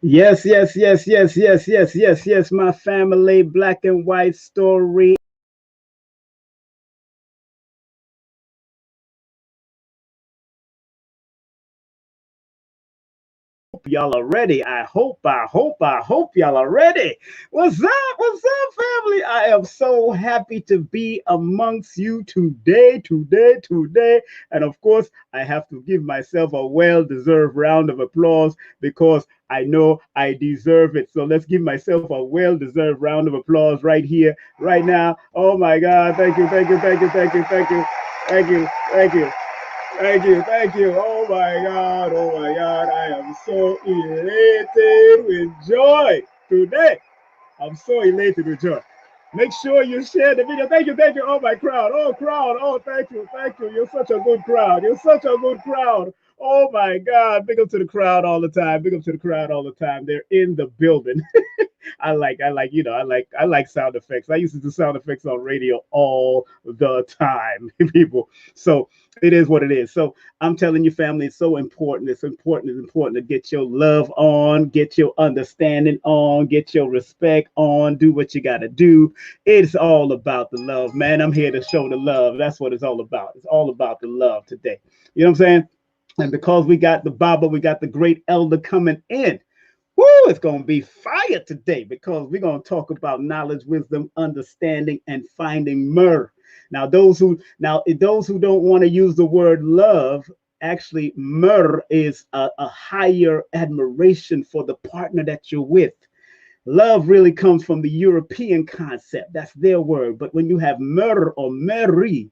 Yes, yes, yes, yes, yes, yes, yes, yes, my family, black and white story. Y'all are ready. I hope y'all are ready. What's up? What's up, family? I am so happy to be amongst you today. And of course, I have to give myself a well deserved round of applause because I know I deserve it. So let's give myself a well deserved round of applause right here, right now. Oh my God. Thank you, thank you, thank you, thank you, thank you, thank you, thank you. Thank you, thank you. Oh my God, I am so elated with joy today. I'm so elated with joy. Make sure you share the video. Thank you. Oh, my crowd. Oh, crowd. Oh, thank you, thank you. You're such a good crowd. You're such a good crowd. Oh, my God. Big up to the crowd all the time. Big up to the crowd all the time. They're in the building. I like sound effects. I used to do sound effects on radio all the time, people. So it is what it is. So I'm telling you, family, it's so important. It's important to get your love on, get your understanding on, get your respect on, do what you got to do. It's all about the love, man. I'm here to show the love. That's what it's all about. It's all about the love today. You know what I'm saying? And because we got the Baba, we got the great elder coming in. Woo, it's going to be fire today because we're going to talk about knowledge, wisdom, understanding, and finding MER. Now, those who don't want to use the word love, actually, MER is a higher admiration for the partner that you're with. Love really comes from the European concept. That's their word. But when you have MER or MERI,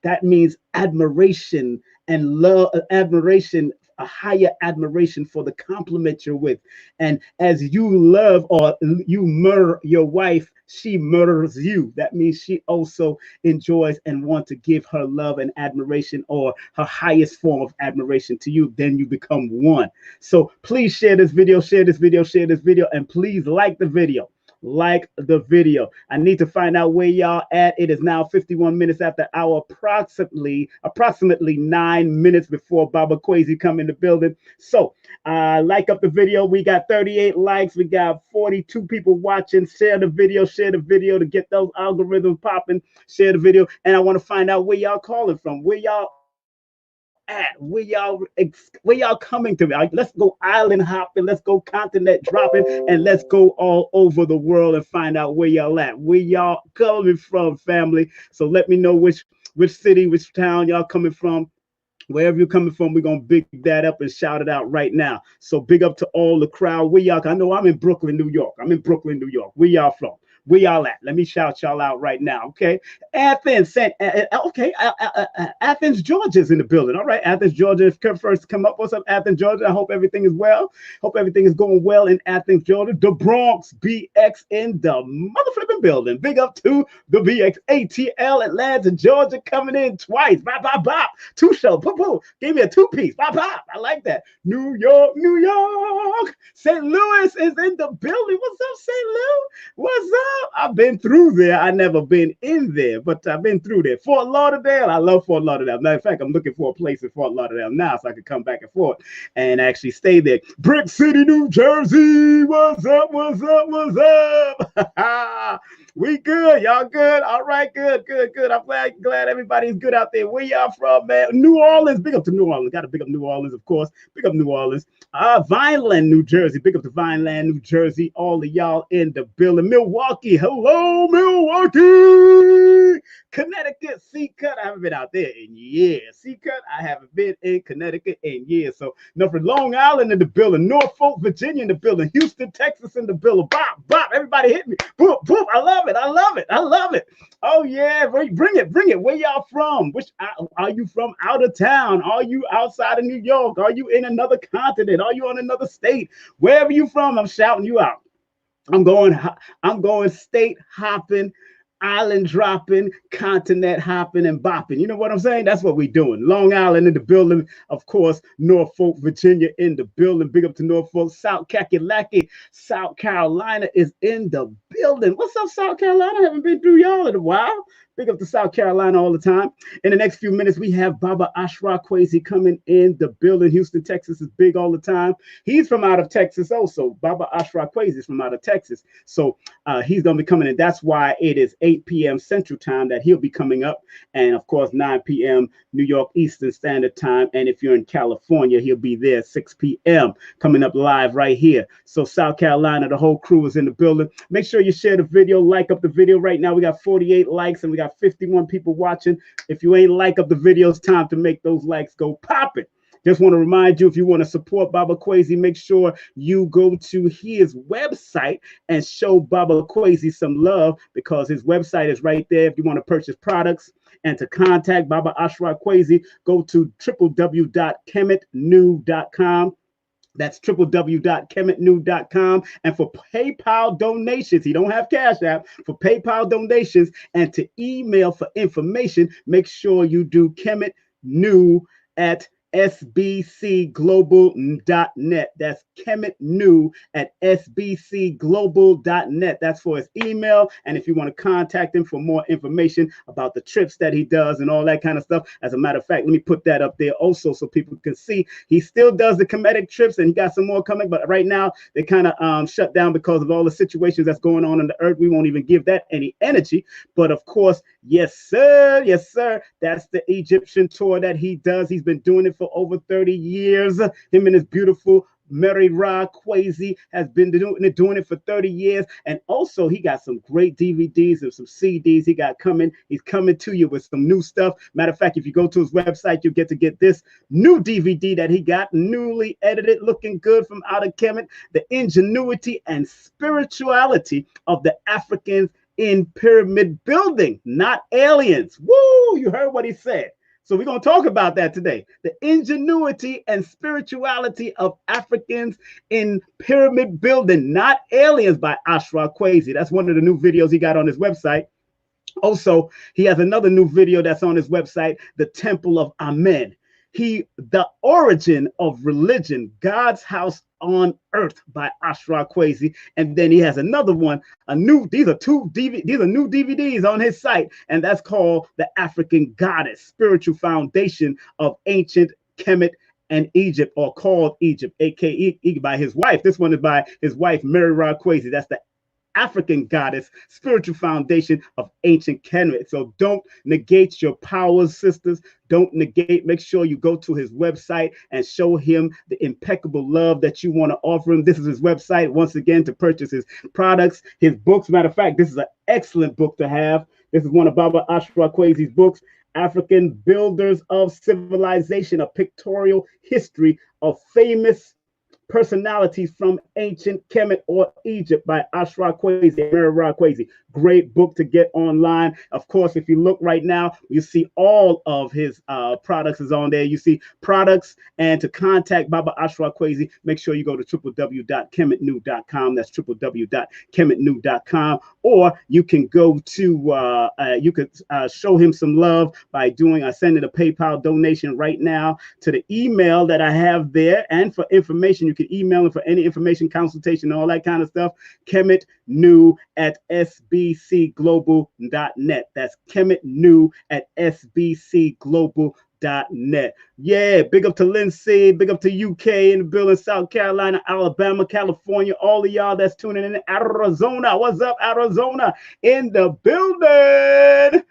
that means admiration and love, admiration, a higher admiration for the compliment you're with. And as you love or you MER your wife, she MERs you. That means she also enjoys and wants to give her love and admiration, or her highest form of admiration to you. Then you become one. So please share this video, share this video, share this video, and please like the video. Like the video. I need to find out where y'all at. It is now 51 minutes after hour, approximately 9 minutes before Baba Kwesi come in the building. So like up the video. We got 38 likes. We got 42 people watching. Share the video to get those algorithms popping. Share the video. And I want to find out where y'all calling from, where y'all at, where y'all coming to. Let's go island hopping, let's go continent dropping, and let's go all over the world and find out where y'all at, where y'all coming from, family. So let me know which city, which town y'all coming from. Wherever you're coming from, we're going to big that up and shout it out right now. So big up to all the crowd. Where y'all? I know I'm in Brooklyn, New York. Where y'all from? Where y'all at? Let me shout y'all out right now, okay? Athens, Athens, Georgia's in the building. All right, Athens, Georgia, if you first come up. What's up, Athens, Georgia? I hope everything is well. Hope everything is going well in Athens, Georgia. The Bronx, BX in the motherfucking building. Big up to the BX, ATL, Atlanta, Georgia, coming in twice. Bop, bop, bop. Two show, poo, poo. Give me a two-piece. Bop, bop. I like that. New York, New York. St. Louis is in the building. What's up, St. Louis? What's up? I've been through there. I never been in there, but I've been through there. Fort Lauderdale. I love Fort Lauderdale. Matter of fact, I'm looking for a place in Fort Lauderdale now so I can come back and forth and actually stay there. Brick City, New Jersey. What's up? What's up? What's up? We good. Y'all good? All right, good. I'm glad everybody's good out there. Where y'all from, man? New Orleans. Big up to New Orleans. Got to big up New Orleans, of course. Big up New Orleans. Vineland, New Jersey. Big up to Vineland, New Jersey. All of y'all in the building. Milwaukee. Hello, Milwaukee. Connecticut. Seacut. I haven't been out there in years. Seacut. I haven't been in Connecticut in years. So, for Long Island in the building. Norfolk, Virginia in the building. Houston, Texas in the building. Bop, bop. Everybody hit me. Boop, boop. I love it. Oh yeah, bring it. Where y'all from? Which are you from? Out of town? Are you outside of New York? Are you in another continent? Are you on another state? Wherever you from, I'm shouting you out. I'm going state hopping, island dropping, continent hopping and bopping. You know what I'm saying? That's what we're doing. Long Island in the building, of course. Norfolk, Virginia in the building. Big up to Norfolk. South Kakalaki, South Carolina is in the building. What's up, South Carolina? I haven't been through y'all in a while. Big up to South Carolina all the time. In the next few minutes, we have Baba ASHRA KWESI coming in the building. Houston, Texas is big all the time. He's from out of Texas also. Baba ASHRA KWESI is from out of Texas. So he's going to be coming in. That's why it is 8 p.m. Central Time that he'll be coming up. And, of course, 9 p.m. New York Eastern Standard Time. And if you're in California, he'll be there 6 p.m. coming up live right here. So South Carolina, the whole crew is in the building. Make sure you share the video, like up the video. Right now, we got 48 likes and we got 51 people watching. If you ain't like up the video, it's time to make those likes go popping. Just want to remind you, if you want to support Baba Kwesi, make sure you go to his website and show Baba Kwesi some love, because his website is right there. If you want to purchase products and to contact Baba ASHRA KWESI, go to www.kemetnew.com. That's www.kemetnew.com. And for PayPal donations, he don't have Cash App. For PayPal donations and to email for information, make sure you do kemetnew at sbcglobal.net. That's kemetnew@sbcglobal.net. That's for his email. And if you want to contact him for more information about the trips that he does and all that kind of stuff, as a matter of fact, let me put that up there also so people can see. He still does the Kemetic trips and he got some more coming, but right now they kind of shut down because of all the situations that's going on the earth. We won't even give that any energy. But of course, yes, sir. That's the Egyptian tour that he does. He's been doing it for over 30 years. Him and his beautiful MER Kwesi has been doing it for 30 years. And also he got some great DVDs and some CDs he got coming. He's coming to you with some new stuff. Matter of fact, if you go to his website, you get to get this new DVD that he got, newly edited, looking good, from out of KEMET, The Ingenuity and Spirituality of the Africans in Pyramid Building, Not Aliens. Woo! You heard what he said. So we're going to talk about that today. The Ingenuity and Spirituality of Africans in Pyramid Building, Not Aliens, by ASHRA KWESI. That's one of the new videos he got on his website. Also, he has another new video that's on his website, The Temple of Amen. The Origin of Religion, God's House on Earth, by ASHRA KWESI. And then he has another one, these are new DVDs on his site, and that's called The African Goddess, Spiritual Foundation of Ancient Kemet and Egypt, or called Egypt, aka by his wife. This one is by his wife, MER KWESI. That's the African Goddess, Spiritual Foundation of Ancient Kemet. So don't negate your powers, sisters. Don't negate. Make sure you go to his website and show him the impeccable love that you want to offer him. This is his website, once again, to purchase his products, his books. Matter of fact, this is an excellent book to have. This is one of Baba ASHRA KWESI's books, African Builders of Civilization, a pictorial history of famous personalities from ancient Kemet or Egypt, by ASHRA KWESI, MER KWESI. Great book to get online. Of course, if you look right now, you see all of his products is on there. You see products, and to contact Baba ASHRA KWESI, make sure you go to www.kemetnew.com. That's www.kemetnew.com. Or you can go to you could show him some love by sending a PayPal donation right now to the email that I have there. And for information, you can email him for any information, consultation, all that kind of stuff. kemetnew@sbcglobal.net. That's kemetnew@sbcglobal.net. Yeah, big up to Lindsay, big up to UK in the building, South Carolina, Alabama, California, all of y'all that's tuning in Arizona. What's up, Arizona? In the building.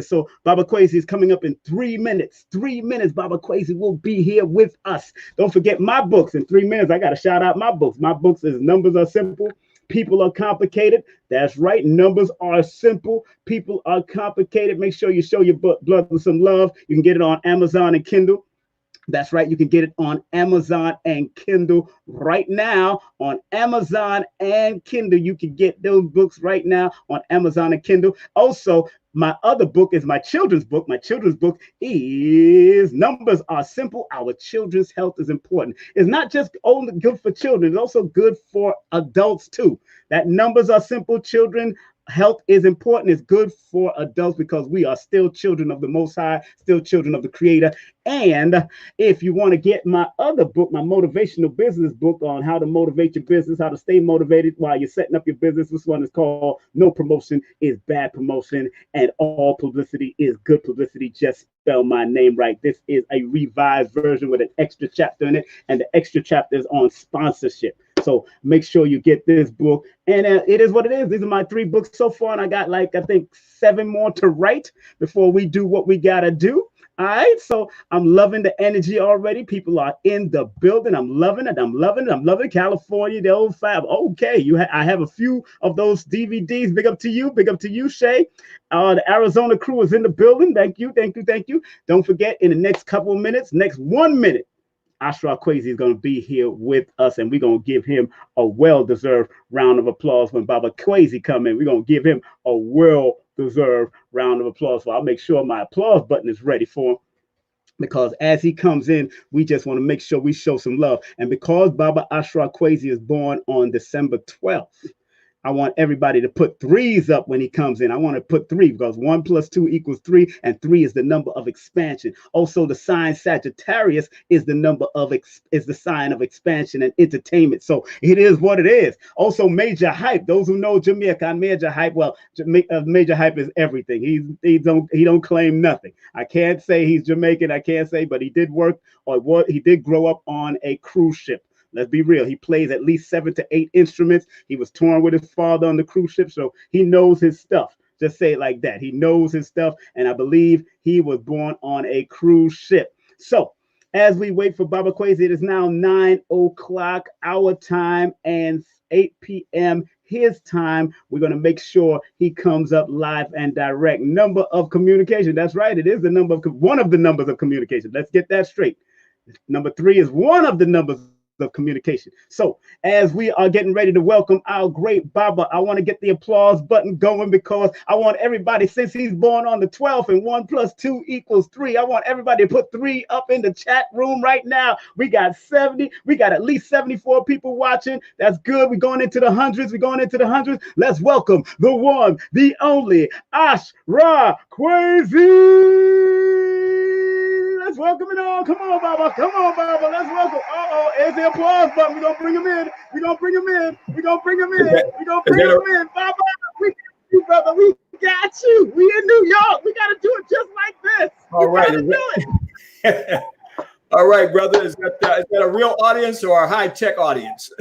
So Baba KWESI is coming up in 3 minutes. 3 minutes, Baba KWESI will be here with us. Don't forget my books. In 3 minutes, I got to shout out my books. My books is Numbers Are Simple, People Are Complicated. That's right. Numbers are simple. People are complicated. Make sure you show your blood with some love. You can get it on Amazon and Kindle. That's right. You can get it on Amazon and Kindle right now. On Amazon and Kindle, you can get those books right now on Amazon and Kindle. Also, my other book is my children's book. My children's book is Numbers Are Simple. Our children's health is important. It's not just only good for children. It's also good for adults too. That Numbers Are Simple, children health is important. It's good for adults because we are still children of the Most High, still children of the Creator. And if you want to get my other book, my motivational business book on how to motivate your business, how to stay motivated while you're setting up your business, this one is called No Promotion is Bad Promotion and All Publicity is Good Publicity. Just spell my name right. This is a revised version with an extra chapter in it, and the extra chapter is on sponsorship. So make sure you get this book. And it is what it is. These are my 3 books so far, and I got I think 7 more to write before we do what we got to do. All right, so I'm loving the energy already. People are in the building. I'm loving it. I'm loving it. I'm loving California, the old fab. Okay, I have a few of those DVDs. Big up to you. Big up to you, Shay. The Arizona crew is in the building. Thank you. Thank you. Thank you. Don't forget, in the next couple of minutes, next 1 minute, ASHRA KWESI is going to be here with us, and we're going to give him a well-deserved round of applause when Baba KWESI come in. We're going to give him a well-deserved round of applause. So I'll make sure my applause button is ready for him, because as he comes in, we just want to make sure we show some love. And because Baba ASHRA KWESI is born on December 12th, I want everybody to put 3s up when he comes in. I want to put 3 because 1 + 2 = 3, and 3 is the number of expansion. Also, the sign Sagittarius is the number of is the sign of expansion and entertainment. So it is what it is. Also, Major Hype. Those who know Jamaica, Major Hype. Well, Major Hype is everything. He don't claim nothing. I can't say he's Jamaican. I can't say, but he did work or he did grow up on a cruise ship. Let's be real. He plays at least 7 to 8 instruments. He was touring with his father on the cruise ship, so he knows his stuff. Just say it like that. He knows his stuff, and I believe he was born on a cruise ship. So as we wait for Baba Kwesi, it is now 9 o'clock our time and 8 p.m. his time. We're going to make sure he comes up live and direct. Number of communication. That's right. It is the number of one of the numbers of communication. Let's get that straight. Number 3 is one of the numbers of communication. So as we are getting ready to welcome our great Baba, I want to get the applause button going because I want everybody, since he's born on the 12th and 1 + 2 = 3, I want everybody to put 3 up in the chat room right now. We got 70. We got at least 74 people watching. That's good. We're going into the hundreds. We're going into the hundreds. Let's welcome the one, the only ASHRA KWESI. Let's welcome it on. Come on, Baba. Come on, Baba. Let's welcome. There's the applause button. We're going to bring him in. We're going to bring him in. We're going to bring him in. We're going to bring him in. Baba, we got you, brother. We got you. We in New York. We got to do it just like this. All right. Do it. All right, brother. Is that a real audience or a high-tech audience?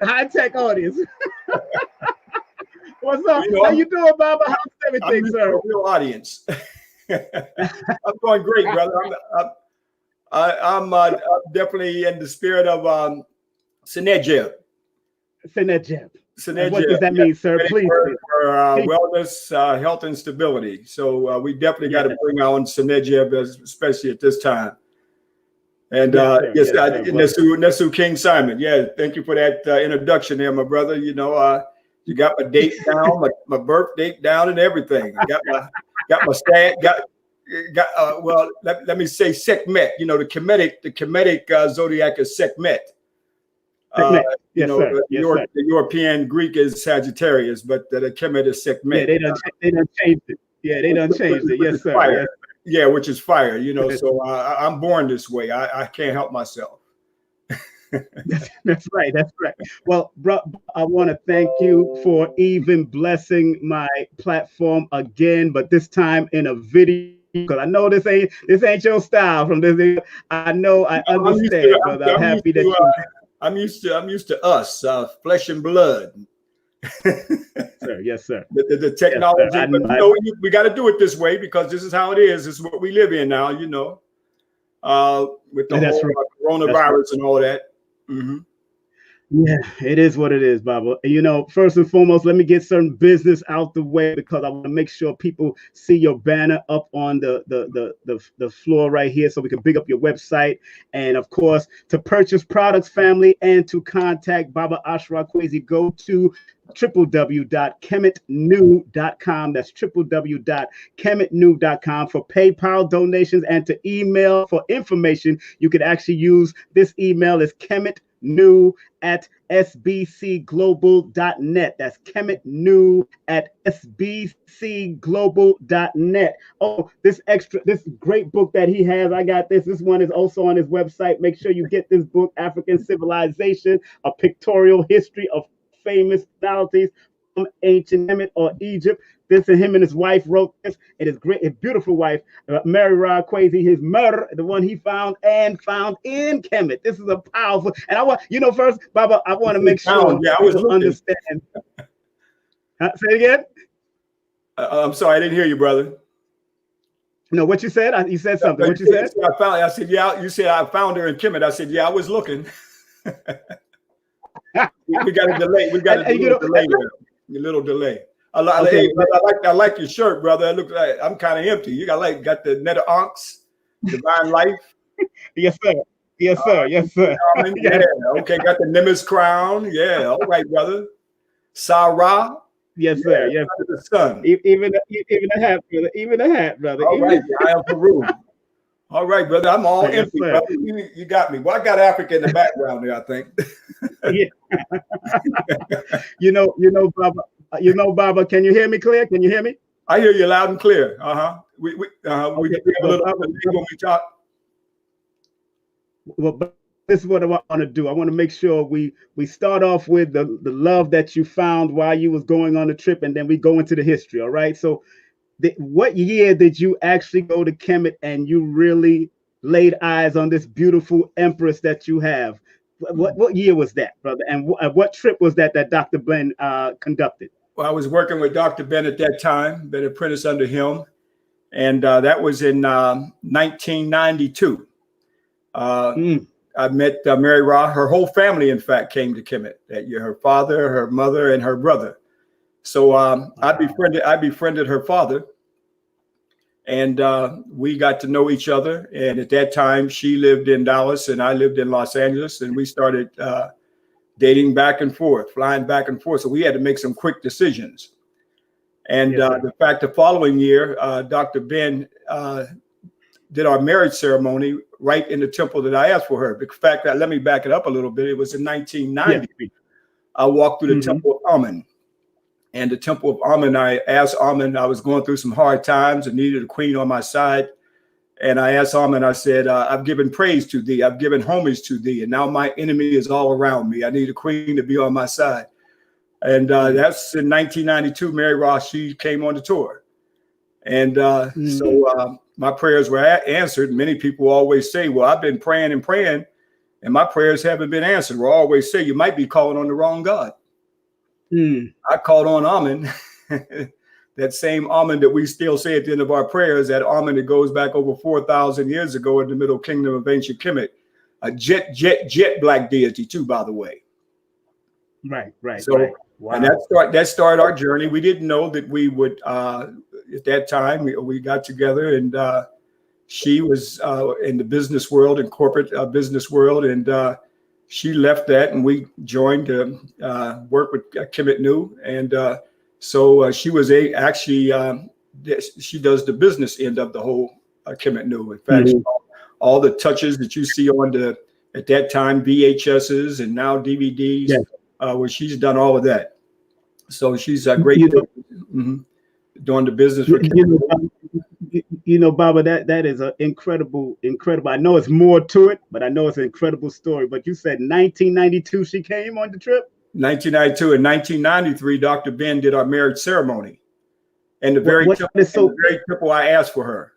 High-tech audience. What's up? How you doing, Baba? How's everything, sir? A real audience. I'm going great, brother. I'm definitely in the spirit of Senejeb. Senejeb. What does that mean, sir? Please. For wellness, health, and stability. So we definitely got to bring on Senejeb, especially at this time. And Nesu King Simon. Yeah, thank you for that introduction there, my brother. You know, you got my date down, my birth date down, and everything. I got my stat. Well, let me say Sekhmet. You know, the Kemetic zodiac is Sekhmet. The European Greek is Sagittarius, but the Kemet is Sekhmet. Yeah, they done changed it. Yeah, they done changed it. Yes, sir. Fire. Yeah, which is fire. You know, so I'm born this way. I can't help myself. That's right. That's right. Well, bro, I want to thank you for even blessing my platform again, but this time in a video, because I know this ain't your style. From this, I know, I understand, brother. I'm happy that I'm used to us, flesh and blood. Yes, sir. The technology, yes, but you know, we got to do it this way because this is how it is. This is what we live in now. You know, with the whole coronavirus and all that. Mm-hmm. Yeah, it is what it is, Baba. You know, first and foremost, let me get certain business out the way because I want to make sure people see your banner up on the floor right here so we can big up your website. And of course, to purchase products, family, and to contact Baba ASHRA KWESI, go to www.kemetnew.com. That's www.kemetnew.com for PayPal donations and to email for information. You could actually use this email is kemetnew@sbcglobal.net. That's kemetnew@sbcglobal.net. Oh, this great book that he has. I got this. This one is also on his website. Make sure you get this book, African Civilization, a pictorial history of famous personalities from ancient Kemet or Egypt. This and him and his wife wrote this. It is great, his beautiful wife, Mary KWESI, his MER, the one he found in Kemet. This is a powerful, and I want, first, Baba, I want to make sure people understand. Say it again. I'm sorry, I didn't hear you, brother. No, what you said? You said something. What you said? I said, yeah. You said I found her in Kemet. I said, yeah, I was looking. We got a delay. We got a little delay. I like your shirt, brother. It looks like I'm kind of empty. You got the net of Ankhs, Divine Life. Yes, sir. Yes, sir. Yes, sir. Yeah. Okay. Got the Nimbus crown. Yeah. All right, brother. Sarah. Yes, sir. Yes. The sun. Even the hat, brother. Even the hat, brother. All right. I am Peru. All right, brother. I'm all empty, brother. You got me. Well, I got Africa in the background there, I think. Yeah. Baba, can you hear me clear? Can you hear me? I hear you loud and clear. We have a little when we talk. Well, but this is what I want to do. I want to make sure we start off with the love that you found while you was going on the trip, and then we go into the history. All right. So what year did you actually go to Kemet and you really laid eyes on this beautiful empress that you have? What year was that, brother? And what trip was that Dr. Ben conducted? Well, I was working with Dr. Ben at that time, been apprentice under him. And that was in 1992. I met Mary Ra. Her whole family, in fact, came to Kemet that year. Her father, her mother, and her brother. So I befriended her father, and we got to know each other. And at that time, she lived in Dallas, and I lived in Los Angeles, and we started dating back and forth, flying back and forth. So we had to make some quick decisions. And the fact, the following year, Dr. Ben did our marriage ceremony right in the temple that I asked for her. In fact, let me back it up a little bit. It was in 1990. Yeah. I walked through the temple of Amun. And the temple of Amun, I asked Amun, I was going through some hard times and needed a queen on my side. And I asked Amun, I said, I've given praise to thee. I've given homage to thee. And now my enemy is all around me. I need a queen to be on my side. And that's in 1992, Mary Ross, she came on the tour. And so my prayers were answered. Many people always say, well, I've been praying and praying, and my prayers haven't been answered. We'll always say, you might be calling on the wrong God. I called on Amun, that same Amun that we still say at the end of our prayers, that Amun that goes back over 4,000 years ago in the Middle Kingdom of ancient Kemet, a jet black deity too, by the way. Right. So, right. Wow. And that started our journey. We didn't know that we would, at that time, we got together, and she was in the business world, in corporate business world, and she left that, and we joined to work with Kemet New. And so she was actually, she does the business end of the whole Kemet New. In fact, all the touches that you see on at that time, VHSs and now DVDs, where she's done all of that. So she's a great doing the business for Baba, that is an incredible. I know it's more to it, but I know it's an incredible story. But you said 1992 she came on the trip? 1992 and 1993, Dr. Ben did our marriage ceremony. And the very temple I asked for her.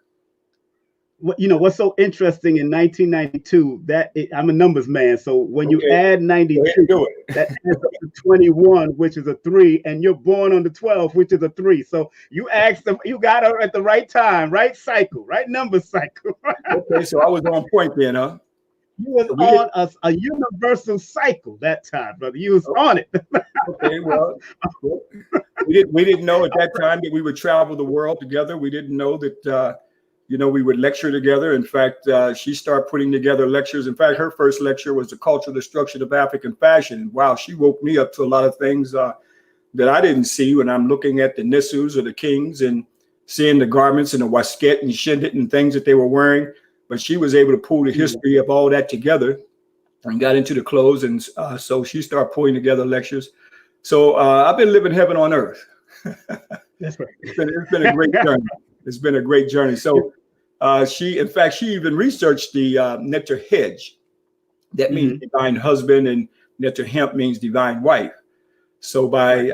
What's so interesting in 1992, I'm a numbers man. So when you add 92, that adds up to 21, which is a 3, and you're born on the 12, which is a 3. So you asked them, you got her at the right time, right cycle, right number cycle. Okay, so I was on point then, huh? You was on a universal cycle that time, brother. You was on it. Okay, well, we didn't know at that time that we would travel the world together. We didn't know that we would lecture together. In fact, she started putting together lectures. In fact, her first lecture was the cultural destruction of African fashion. And wow, she woke me up to a lot of things that I didn't see when I'm looking at the Nissus or the kings and seeing the garments and the wasket and shindit and things that they were wearing. But she was able to pull the history of all that together and got into the clothes. And so she started pulling together lectures. So I've been living heaven on earth. That's right. It's been a great journey. It's been a great journey. So she even researched the Nectar Hedge. That means divine husband, and Nectar Hemp means divine wife. So by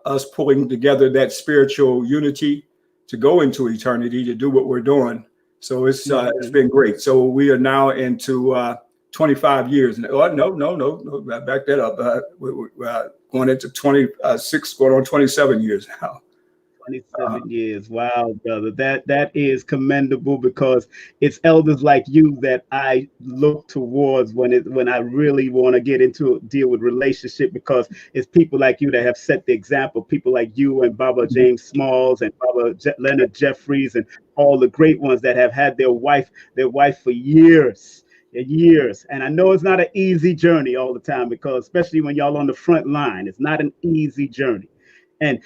us pulling together that spiritual unity to go into eternity, to do what we're doing. So it's been great. So we are now into 25 years. Oh, no, back that up. We're going into 26, going on 27 years now. 27 years. Wow, brother. That is commendable, because it's elders like you that I look towards when I really want to get into deal with relationship, because it's people like you that have set the example. People like you and Baba James Smalls and Baba Leonard Jeffries and all the great ones that have had their wife for years. And I know it's not an easy journey all the time, because especially when y'all on the front line, it's not an easy journey. And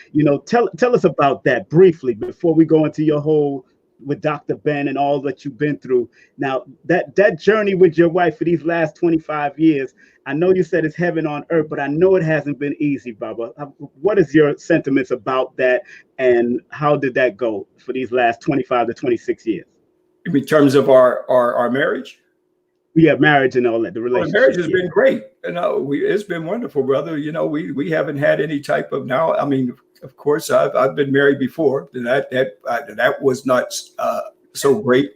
tell us about that briefly before we go into your whole with Dr. Ben and all that you've been through. Now, that journey with your wife for these last 25 years, I know you said it's heaven on earth, but I know it hasn't been easy, Baba. What is your sentiments about that, and how did that go for these last 25 to 26 years? In terms of our marriage? Yeah, marriage and all that. The relationship. Marriage has been great. It's been wonderful, brother. We haven't had any type of now. I mean, of course, I've been married before. That was not so great.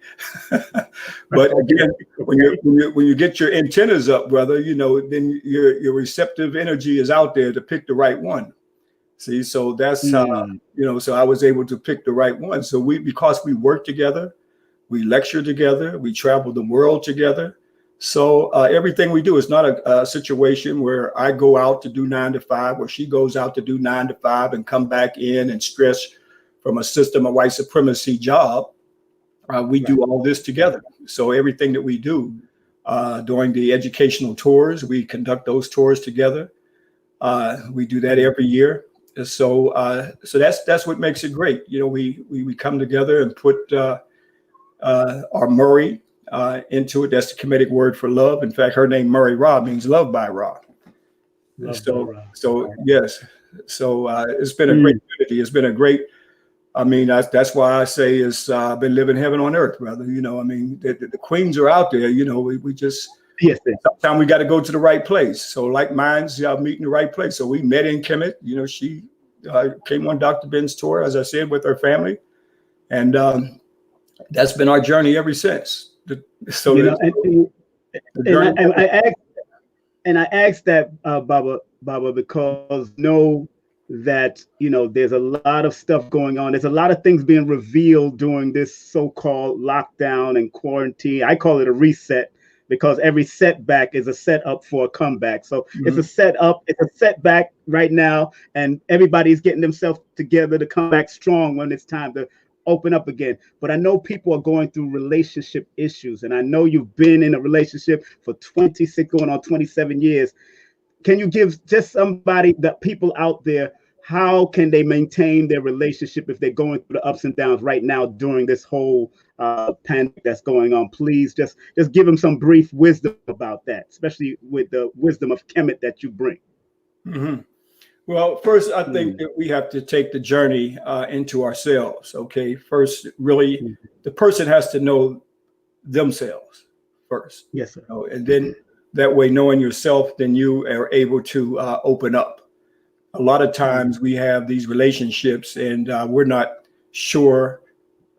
But again, when you get your antennas up, brother, then your receptive energy is out there to pick the right one. See, so that's so I was able to pick the right one. So because we work together, we lecture together, we travel the world together. So everything we do is not a situation where I go out to do 9 to 5, or she goes out to do 9 to 5 and come back in and stress from a system of white supremacy job. We do all this together. So everything that we do during the educational tours, we conduct those tours together. We do that every year. So that's what makes it great. You know, we come together and put our MER into it. That's the Kemetic word for love. In fact, her name Murray Ra means love by Ra. So yes. So it's been a great unity. It's been a great. I mean, that's why I say it's been living heaven on earth, brother. You know, I mean, the queens are out there. You know, we just sometimes we got to go to the right place. So like minds meet in the right place. So we met in Kemet. You know, she came on Dr. Ben's tour, as I said, with her family, and that's been our journey ever since. So you know, I asked that Baba, because know that, you know, there's a lot of stuff going on. There's a lot of things being revealed during this so-called lockdown and quarantine. I call it a reset, because every setback is a setup for a comeback. So it's a setup, it's a setback right now, and everybody's getting themselves together to come back strong when it's time to open up again. But I know people are going through relationship issues, and I know you've been in a relationship for 26 going on 27 years. Can you give just somebody, the people out there, how can they maintain their relationship if they're going through the ups and downs right now during this whole pandemic that's going on? Please just give them some brief wisdom about that, especially with the wisdom of Kemet that you bring. Well, first, I think that we have to take the journey into ourselves. Okay, first, really, the person has to know themselves first. Yes, sir. You know, and then that way, knowing yourself, then you are able to open up. A lot of times we have these relationships and we're not sure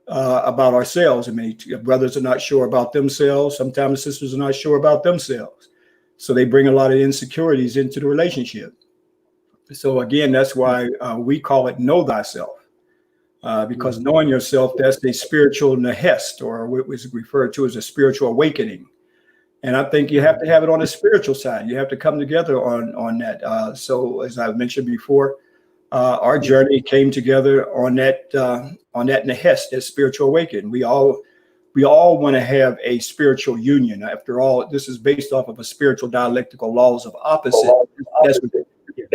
about ourselves. I mean, brothers are not sure about themselves. Sometimes sisters are not sure about themselves. So they bring a lot of insecurities into the relationship. So again, that's why we call it know thyself, because knowing yourself, that's a spiritual nehest, or what was referred to as a spiritual awakening. And I think you have to have it on the spiritual side. You have to come together on that. So as I've mentioned before, our journey came together on that nehest, that spiritual awakening. We all want to have a spiritual union. After all, this is based off of a spiritual dialectical laws of opposite.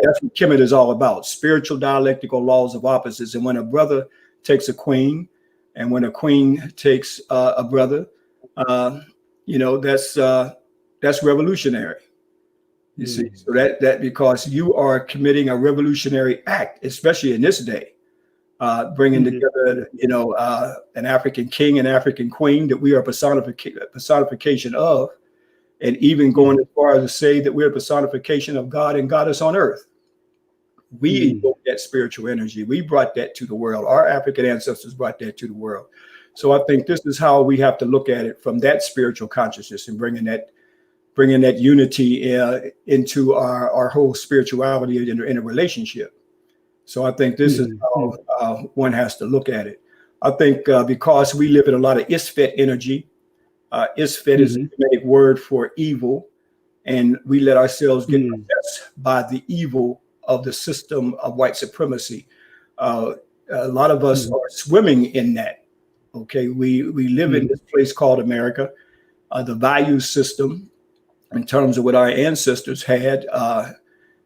That's what Kemet is all about, spiritual dialectical laws of opposites. And when a brother takes a queen, and when a queen takes a brother, you know, that's revolutionary. You see, so that because you are committing a revolutionary act, especially in this day, bringing together, you know, an African king and African queen that we are personification of, and even going as far as to say that we're a personification of God and Goddess on earth. We evoke that spiritual energy. We brought that to the world. Our African ancestors brought that to the world. So I think this is how we have to look at it, from that spiritual consciousness, and bringing that unity into our whole spirituality in a relationship. So I think this is how one has to look at it. I think because we live in a lot of Isfet energy. Isfet is a Kemetic word for evil, and we let ourselves get possessed by the evil of the system of white supremacy. A lot of us are swimming in that. Okay, we live in this place called America. The value system, in terms of what our ancestors had,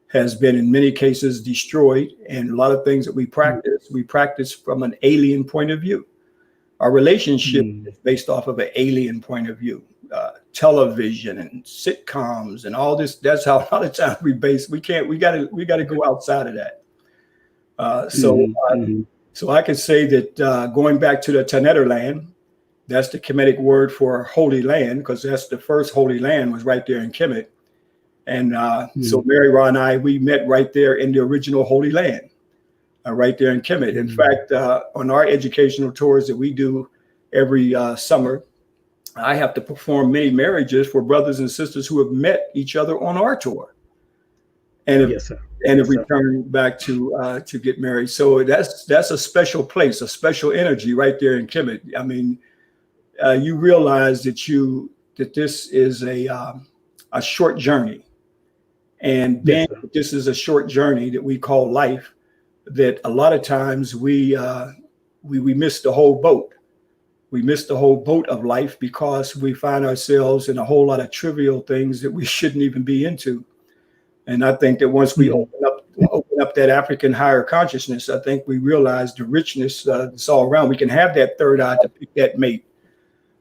has been in many cases destroyed, and a lot of things that we practice from an alien point of view. Our relationship is based off of an alien point of view. Television and sitcoms and all this. That's how a lot of times we base. We got to go outside of that. So I can say that going back to the Taneta land, that's the Kemetic word for holy land, because that's the first holy land was right there in Kemet. And so Mary Ra and I, we met right there in the original holy land, right there in Kemet. In fact, on our educational tours that we do every summer, I have to perform many marriages for brothers and sisters who have met each other on our tour, and have returned back to get married. So that's a special place, a special energy right there in Kemet. I mean, you realize that you that this is a short journey. And Yes, being sir. that this is a short journey that we call life, that a lot of times we miss the whole boat. We miss the whole boat of life because we find ourselves in a whole lot of trivial things that we shouldn't even be into. And I think that once we open up that African higher consciousness, I think we realize the richness that's all around. We can have that third eye to pick that mate.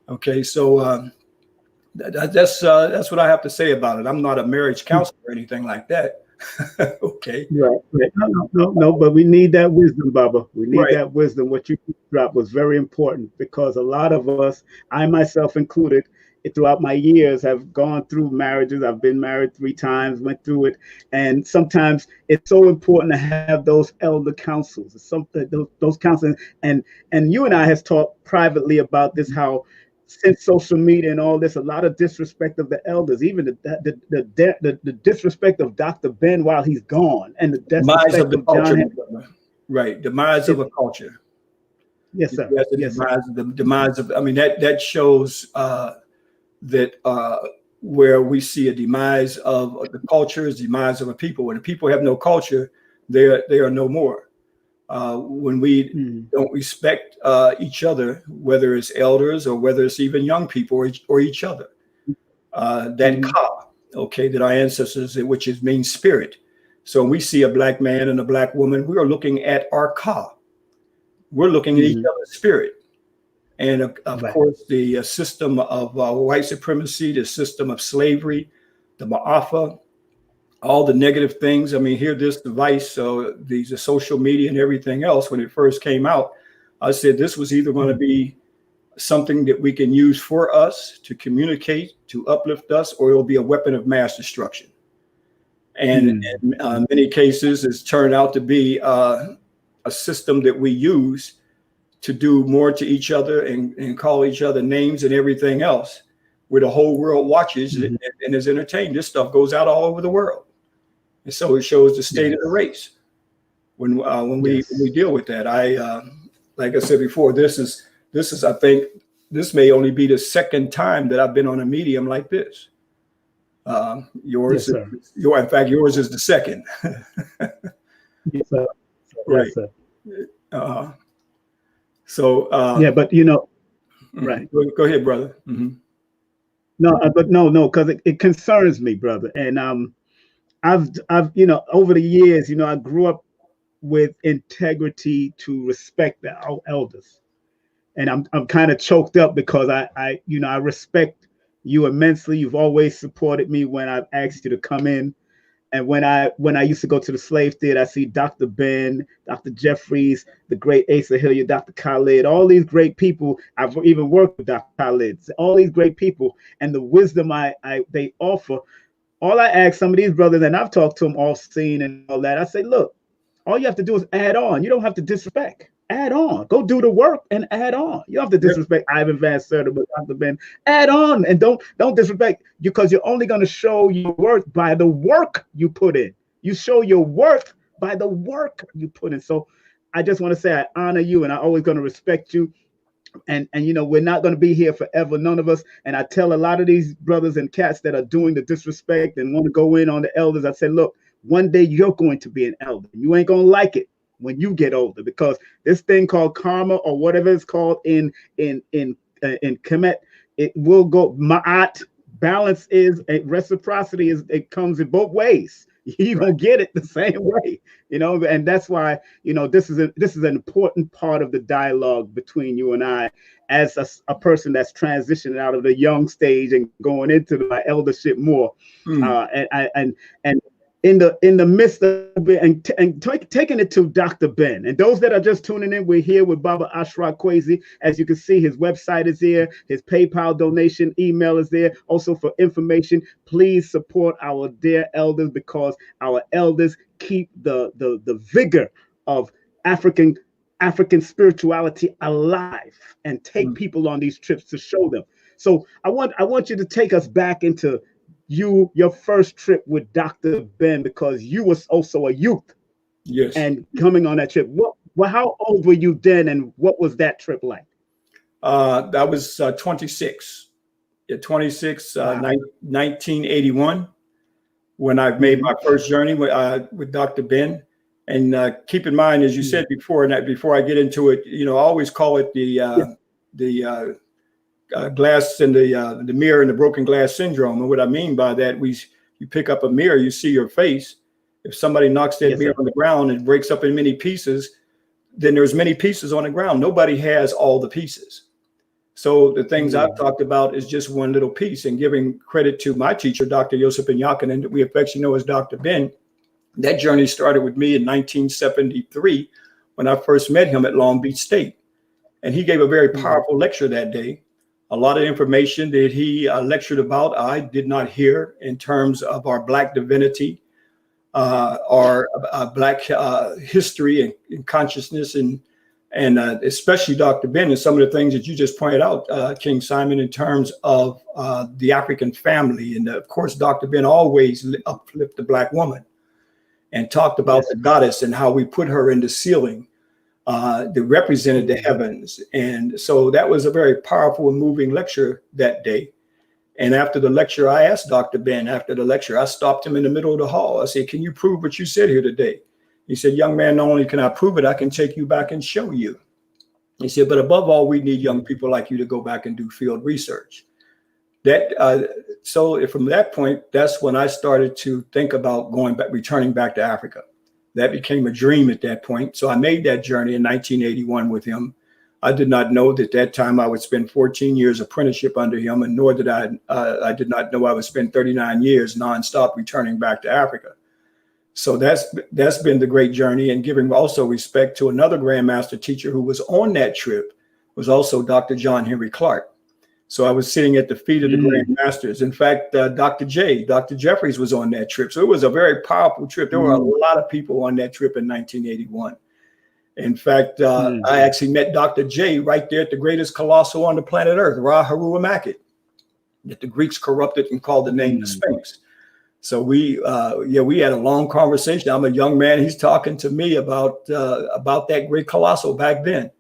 Okay, so that's what I have to say about it. I'm not a marriage counselor or anything like that. Okay. Right. No, but we need that wisdom, Baba. We need Right. that wisdom. What you dropped was very important because a lot of us, I myself included, throughout my years have gone through marriages. I've been married 3 times, went through it. And sometimes it's so important to have those elder counsels, something, those counseling. And you and I has talked privately about this, how since social media and all this, a lot of disrespect of the elders, even the disrespect of Dr. Ben while he's gone, and the Demise of disrespect the of culture, John Henry. right? Demise of a culture. Yes, sir. Yes, the Yes, sir. demise of. I mean, that shows that where we see a demise of the culture is demise of a people. When the people have no culture, they are no more. When we don't respect each other, whether it's elders or whether it's even young people or each other, that ka, okay, that our ancestors, which is means spirit. So when we see a black man and a black woman, we are looking at our ka. We're looking at each other's spirit. And of course, the system of white supremacy, the system of slavery, the ma'afa, all the negative things. I mean, here, this device, so these social media and everything else, when it first came out, I said this was either going to be something that we can use for us to communicate, to uplift us, or it'll be a weapon of mass destruction. And in many cases, it's turned out to be a system that we use to do more to each other and call each other names and everything else, where the whole world watches and is entertained. This stuff goes out all over the world. And so it shows the state of the race when we deal with that. Like I said before, this is I think this may only be the second time that I've been on a medium like this. Yours is the second. Yes, sir. Right. Yes, sir. So but right. Go ahead, brother. No, because it concerns me, brother. And I've over the years, I grew up with integrity to respect our elders, and I'm kind of choked up because I respect you immensely. You've always supported me when I've asked you to come in. And when I used to go to the slave theater, I see Dr. Ben, Dr. Jeffries, the great Asa Hilliard, Dr. Khalid, all these great people. I've even worked with Dr. Khalid, all these great people, and the wisdom they offer. All I ask some of these brothers, and I've talked to them all seen and all that, I say, look, all you have to do is add on. You don't have to disrespect. Add on. Go do the work and add on. You don't have to disrespect Ivan Van Serta, but Dr. Ben. Add on and don't disrespect, because you're only going to show your worth by the work you put in. You show your worth by the work you put in. So I just want to say I honor you, and I'm always going to respect you. And we're not going to be here forever, none of us. And I tell a lot of these brothers and cats that are doing the disrespect and want to go in on the elders, I say, look, one day you're going to be an elder. You ain't going to like it when you get older, because this thing called karma, or whatever it's called in KEMET, it will go ma'at. Balance is a reciprocity, it comes in both ways. You're gonna get it the same way, and that's why this is an important part of the dialogue between you and I, as a person that's transitioning out of the young stage and going into my eldership more, and in the midst of it, and taking it to Dr. Ben. And those that are just tuning in, we're here with Baba ASHRA KWESI. As you can see, his website is here, his PayPal donation email is there. Also, for information, please support our dear elders, because our elders keep the vigor of African spirituality alive and take people on these trips to show them. So I want you to take us back into your first trip with Dr. Ben, because you was also a youth. Yes. And coming on that trip, how old were you then, and what was that trip like? I was 26. 26, 1981, when I made my first journey with Dr. Ben. And keep in mind, as you said before, and before I get into it, I always call it the glass and the mirror and the broken glass syndrome. And what I mean by that, you pick up a mirror, you see your face. If somebody knocks that mirror on the ground and breaks up in many pieces, then there's many pieces on the ground. Nobody has all the pieces. So the things I've talked about is just one little piece, and giving credit to my teacher, Dr. Joseph Yakin, that we affectionately know as Dr. Ben. That journey started with me in 1973 when I first met him at Long Beach State. And he gave a very powerful lecture that day. A lot of information that he lectured about, I did not hear in terms of our Black divinity, our Black history and consciousness, and especially Dr. Ben, and some of the things that you just pointed out, King Simon, in terms of the African family. And of course, Dr. Ben always uplifted the Black woman and talked about the goddess and how we put her in the ceiling that represented the heavens. And so that was a very powerful and moving lecture that day. And after the lecture, I asked Dr. Ben, after the lecture, I stopped him in the middle of the hall. I said, "Can you prove what you said here today?" He said, "Young man, not only can I prove it, I can take you back and show you." He said, "But above all, we need young people like you to go back and do field research." So from that point, that's when I started to think about returning back to Africa. That became a dream at that point. So I made that journey in 1981 with him. I did not know that that time I would spend 14 years apprenticeship under him, and nor did I did not know I would spend 39 years nonstop returning back to Africa. So that's been the great journey, and giving also respect to another Grandmaster teacher who was on that trip was also Dr. John Henry Clark. So I was sitting at the feet of the Grandmasters. In fact, Dr. Jeffries was on that trip. So it was a very powerful trip. There were a lot of people on that trip in 1981. In fact, I actually met Dr. J right there at the greatest colossal on the planet Earth, Ra Haruwa Makit, that the Greeks corrupted and called the name the Sphinx. So we had a long conversation. I'm a young man. He's talking to me about that great colossal back then.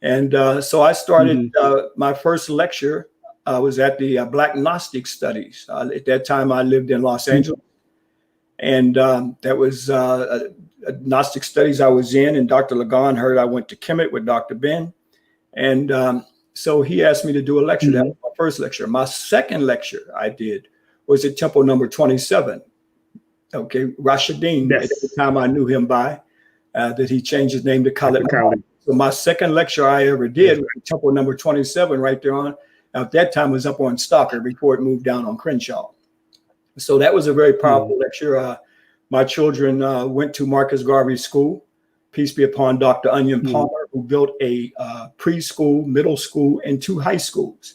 And so I started my first lecture. I was at the Black Gnostic Studies. At that time, I lived in Los Angeles. And that was Gnostic Studies I was in. And Dr. Lagan heard I went to KEMET with Dr. Ben. And so he asked me to do a lecture. That was my first lecture. My second lecture I did was at Temple number 27. Okay, Rashidin, at the time I knew him by, that he changed his name to Khalid. So my second lecture I ever did was at Temple number 27 right there on. Now, at that time it was up on Stalker before it moved down on Crenshaw. So that was a very powerful lecture. My children went to Marcus Garvey School. Peace be upon Dr. Onion Palmer, who built a preschool, middle school, and 2 high schools.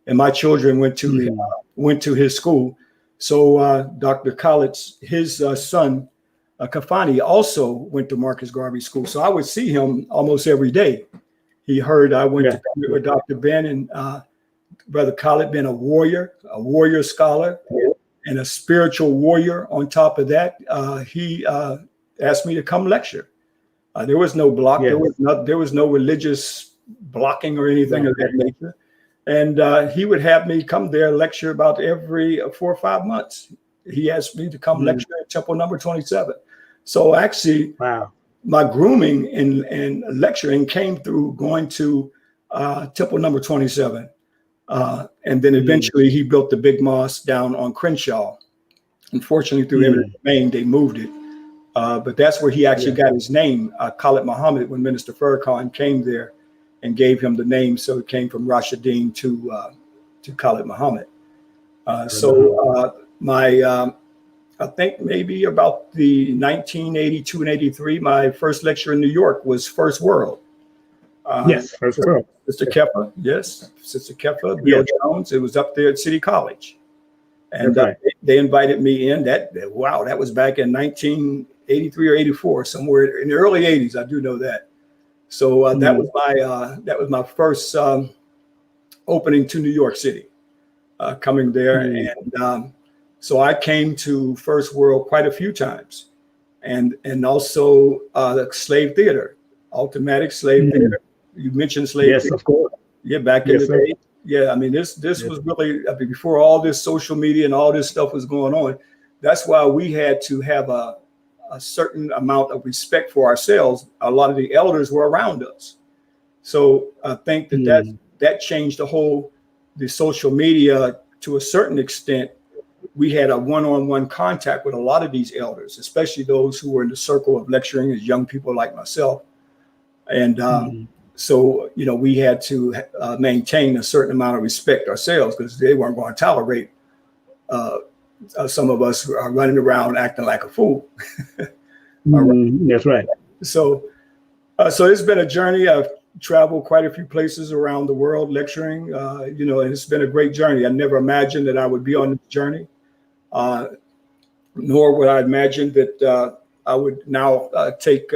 And my children went to his school. So Dr. Khaled's, his son, Kafani, also went to Marcus Garvey School. So I would see him almost every day. He heard I went to with Dr. Ben, and Brother Khaled being a warrior scholar, and a spiritual warrior on top of that. He asked me to come lecture. There was no block. There was no religious blocking or anything of that nature. And he would have me come there lecture about every 4 or 5 months. He asked me to come lecture at Temple number 27. So actually, my grooming and lecturing came through going to Temple number 27. And then eventually he built the big mosque down on Crenshaw. Unfortunately, through eminent domain, they moved it. But that's where he actually got his name, Khalid Muhammad, when Minister Farrakhan came there and gave him the name. So it came from Rashidin to Khalid Muhammad. I think maybe about the 1982 and 83, my first lecture in New York was First World. First World. Sister Kepha, Sister Kepha, Bill Jones. It was up there at City College. And they invited me in. That was back in 1983 or 84, somewhere in the early 80s. I do know that. So that was my first opening to New York City, coming there. And so I came to First World quite a few times, and also the Slave Theater, Automatic Slave Theater. You mentioned Slave Theater. Of course. Yeah, back in the day. Yeah, I mean, this was really, I mean, before all this social media and all this stuff was going on. That's why we had to have a certain amount of respect for ourselves. A lot of the elders were around us. So I think that changed the social media to a certain extent. We had a one-on-one contact with a lot of these elders, especially those who were in the circle of lecturing as young people like myself. And so, you know, we had to maintain a certain amount of respect ourselves because they weren't going to tolerate some of us running around acting like a fool. That's right. So it's been a journey. I've traveled quite a few places around the world lecturing, you know, and it's been a great journey. I never imagined that I would be on this journey, nor would I imagine that I would now take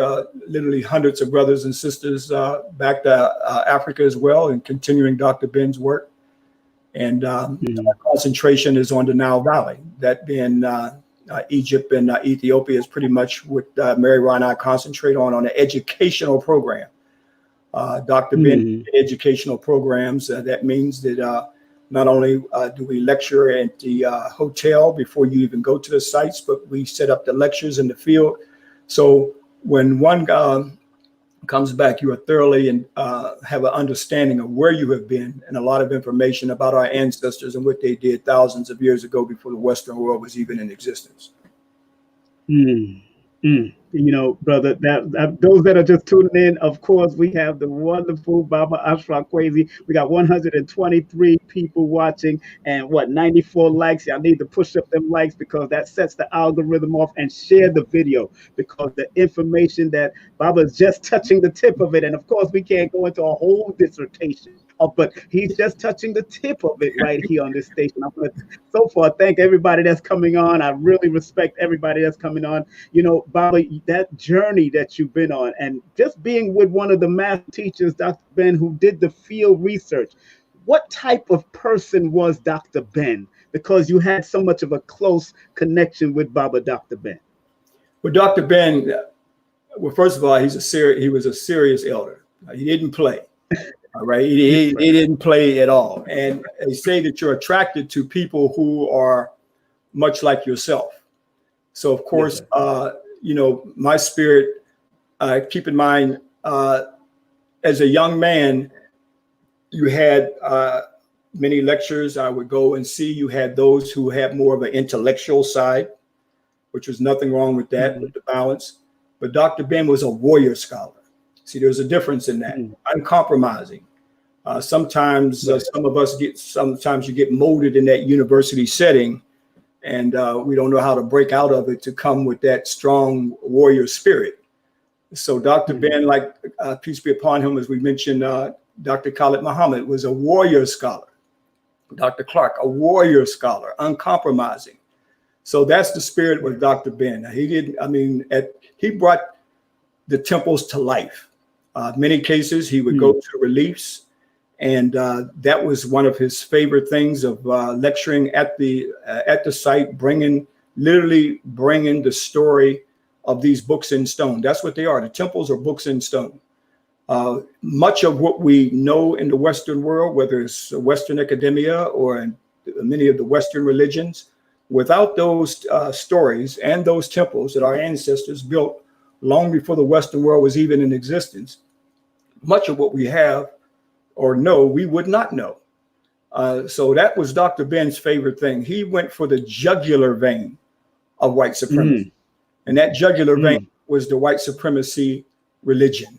literally hundreds of brothers and sisters back to Africa as well and continuing Dr. Ben's work. And our concentration is on the Nile Valley, that being Egypt and Ethiopia is pretty much what Mary Ron and I concentrate on an educational program. Dr. Ben, educational programs, that means that not only do we lecture at the hotel before you even go to the sites, but we set up the lectures in the field. So when one comes back, you are thoroughly and have an understanding of where you have been and a lot of information about our ancestors and what they did thousands of years ago before the Western world was even in existence. You know, brother, that those that are just tuning in, of course, we have the wonderful Baba ASHRA KWESI. We got 123 people watching and 94 likes. Y'all need to push up them likes because that sets the algorithm off, and share the video because the information that Baba is just touching the tip of it. And of course, we can't go into a whole dissertation, but he's just touching the tip of it right here on this station. I'm going to so far thank everybody that's coming on. I really respect everybody that's coming on. You know, Baba, that journey that you've been on, and just being with one of the math teachers, Dr. Ben, who did the field research. What type of person was Dr. Ben? Because you had so much of a close connection with Baba, Dr. Ben. Well, Dr. Ben, well, first of all, he was a serious elder. He didn't play. All right. He didn't play at all. And they say that you're attracted to people who are much like yourself. So, of course, you know, my spirit, keep in mind, as a young man, you had many lectures I would go and see. You had those who had more of an intellectual side, which was nothing wrong with that, with the balance. But Dr. Ben was a warrior scholar. See, there's a difference in that. Uncompromising. Sometimes some of us sometimes you get molded in that university setting, and we don't know how to break out of it to come with that strong warrior spirit. So Dr. Ben, like peace be upon him, as we mentioned, Dr. Khalid Muhammad was a warrior scholar. Dr. Clark, a warrior scholar, uncompromising. So that's the spirit with Dr. Ben. He brought the temples to life. Many cases he would go to reliefs, and that was one of his favorite things of lecturing at the site, literally bringing the story of these books in stone. That's what they are. The temples are books in stone. Much of what we know in the Western world, whether it's Western academia or in many of the Western religions, without those stories and those temples that our ancestors built long before the Western world was even in existence, much of what we have or know, we would not know. So that was Dr. Ben's favorite thing. He went for the jugular vein of white supremacy. And that jugular vein was the white supremacy religion.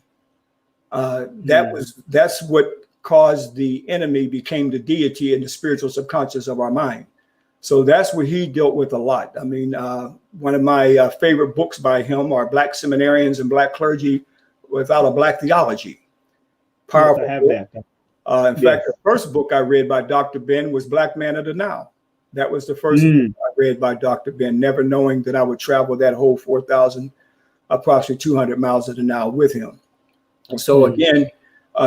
That's what caused the enemy became the deity in the spiritual subconscious of our mind. So that's what he dealt with a lot. I mean, one of my favorite books by him are Black Seminarians and Black Clergy Without a Black Theology. Powerful. Yes, in fact, the first book I read by Dr. Ben was Black Man of the Nile. That was the first book I read by Dr. Ben, never knowing that I would travel that whole 4,000, approximately 200 miles of the Nile with him. So again,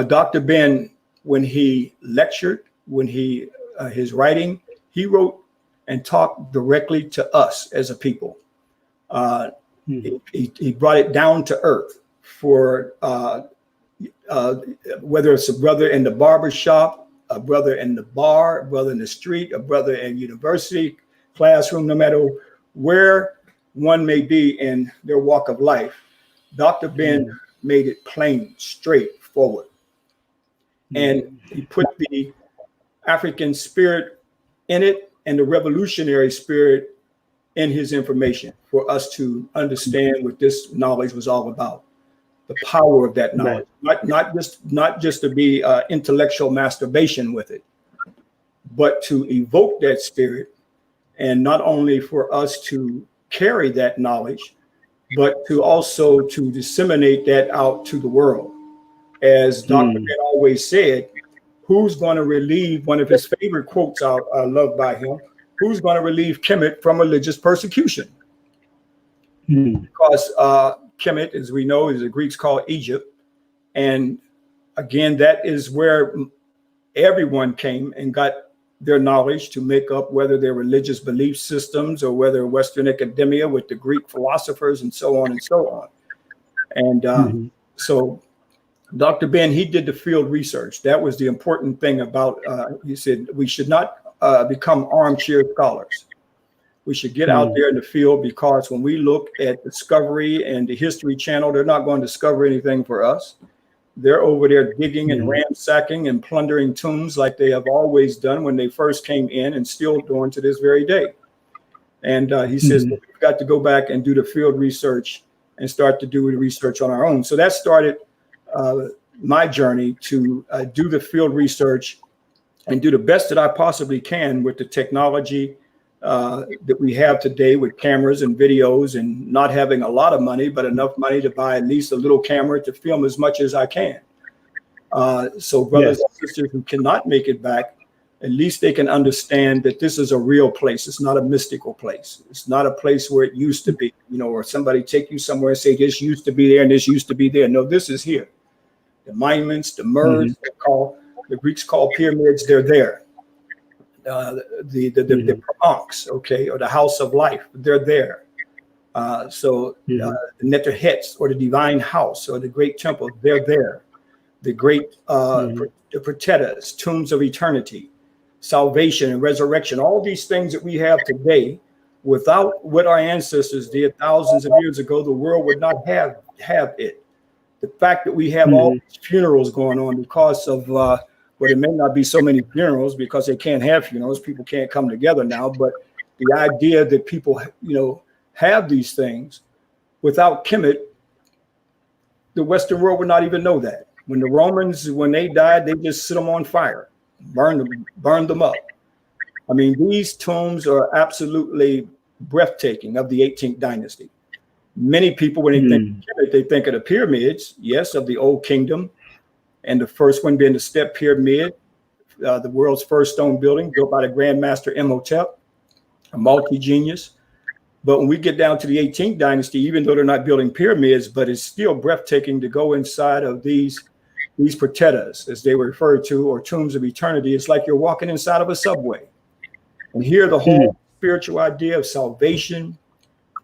Dr. Ben, when he lectured, when his writing, he wrote and talked directly to us as a people. He brought it down to earth for whether it's a brother in the barber shop a brother in the bar, a brother in the street, a brother in university, classroom, no matter where one may be in their walk of life. Dr. Ben made it plain, straightforward. And he put the African spirit in it and the revolutionary spirit in his information for us to understand what this knowledge was all about. The power of that knowledge, not just to be intellectual masturbation with it, but to evoke that spirit, and not only for us to carry that knowledge, but to also to disseminate that out to the world. As Dr. Ben always said, who's going to relieve, one of his favorite quotes I love by him, who's going to relieve Kemet from religious persecution? Because Kemet, as we know, is the Greeks call Egypt. And again, that is where everyone came and got their knowledge to make up whether their religious belief systems or whether Western academia with the Greek philosophers and so on and so on. And so Dr. Ben, he did the field research. That was the important thing about, he said, we should not become armchair scholars. We should get out there in the field, because when we look at Discovery and the History Channel, they're not going to discover anything for us. They're over there digging and ransacking and plundering tombs like they have always done when they first came in, and still doing to this very day. And he says, we've got to go back and do the field research and start to do the research on our own. So that started my journey to do the field research and do the best that I possibly can with the technology that we have today, with cameras and videos, and not having a lot of money, but enough money to buy at least a little camera to film as much as I can. So brothers and sisters who cannot make it back, at least they can understand that this is a real place. It's not a mystical place. It's not a place where it used to be, you know, or somebody take you somewhere and say this used to be there and this used to be there. No, this is here. The monuments, the MERs, the Greeks call pyramids, they're there. The Bronx, okay, or the House of Life, they're there. The Neterhets, or the Divine House, or the Great Temple, they're there. The great the Pratetas, Tombs of Eternity, Salvation and Resurrection, all these things that we have today, without what our ancestors did thousands of years ago, the world would not have it. The fact that we have all these funerals going on because of well, there may not be so many funerals because they can't have funerals. People can't come together now. But the idea that people, you know, have these things, without Kemet, the Western world would not even know that. When the Romans, when they died, they just set them on fire, burned them up. I mean, these tombs are absolutely breathtaking, of the 18th dynasty. Many people, when they think of Kemet, they think of the pyramids, yes, of the Old Kingdom. And the first one being the Step Pyramid, the world's first stone building built by the Grand Master Imhotep, a multi-genius. But when we get down to the 18th dynasty, even though they're not building pyramids, but it's still breathtaking to go inside of these pratetas, as they were referred to, or tombs of eternity. It's like you're walking inside of a subway. And here the whole spiritual idea of salvation,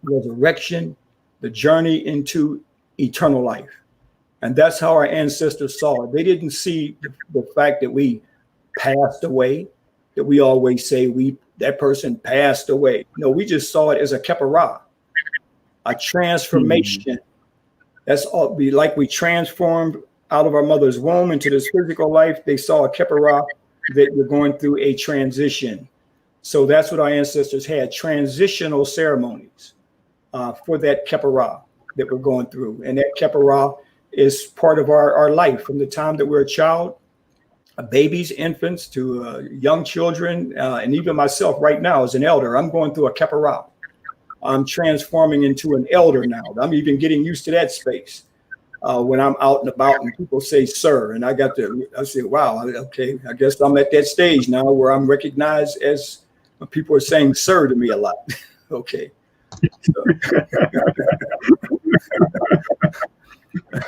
resurrection, the journey into eternal life. And that's how our ancestors saw it. They didn't see the fact that we passed away, that we always say that person passed away. No, we just saw it as a kepara, a transformation. That's all. Be like we transformed out of our mother's womb into this physical life. They saw a kepara, that you're going through a transition. So that's what our ancestors had, transitional ceremonies for that kepara that we're going through. And that kepara is part of our life from the time that we're a child, babies, infants, to young children, and even myself right now as an elder. I'm going through a kepara. I'm transforming into an elder now. I'm even getting used to that space when I'm out and about and people say, sir, and I say, wow, okay, I guess I'm at that stage now where I'm recognized as, people are saying sir to me a lot. Okay.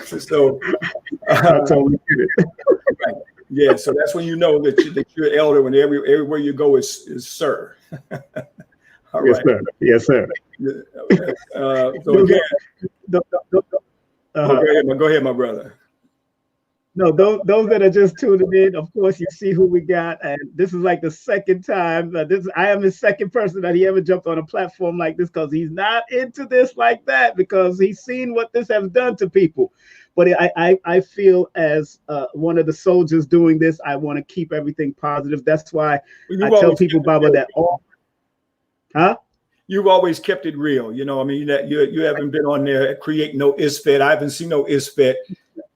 So right. Yeah, so that's when you know that you're an elder, when everywhere you go is sir. All right. Yes, sir. So again, go ahead, my brother. No, those that are just tuning in, of course, you see who we got, and this is like the second time. I am the second person that he ever jumped on a platform like this because he's not into this like that because he's seen what this has done to people. But I feel as one of the soldiers doing this, I want to keep everything positive. That's why I tell people, Baba, that all, huh? You've always kept it real. You know, I mean, that you haven't been on there creating no ISFET. I haven't seen no ISFET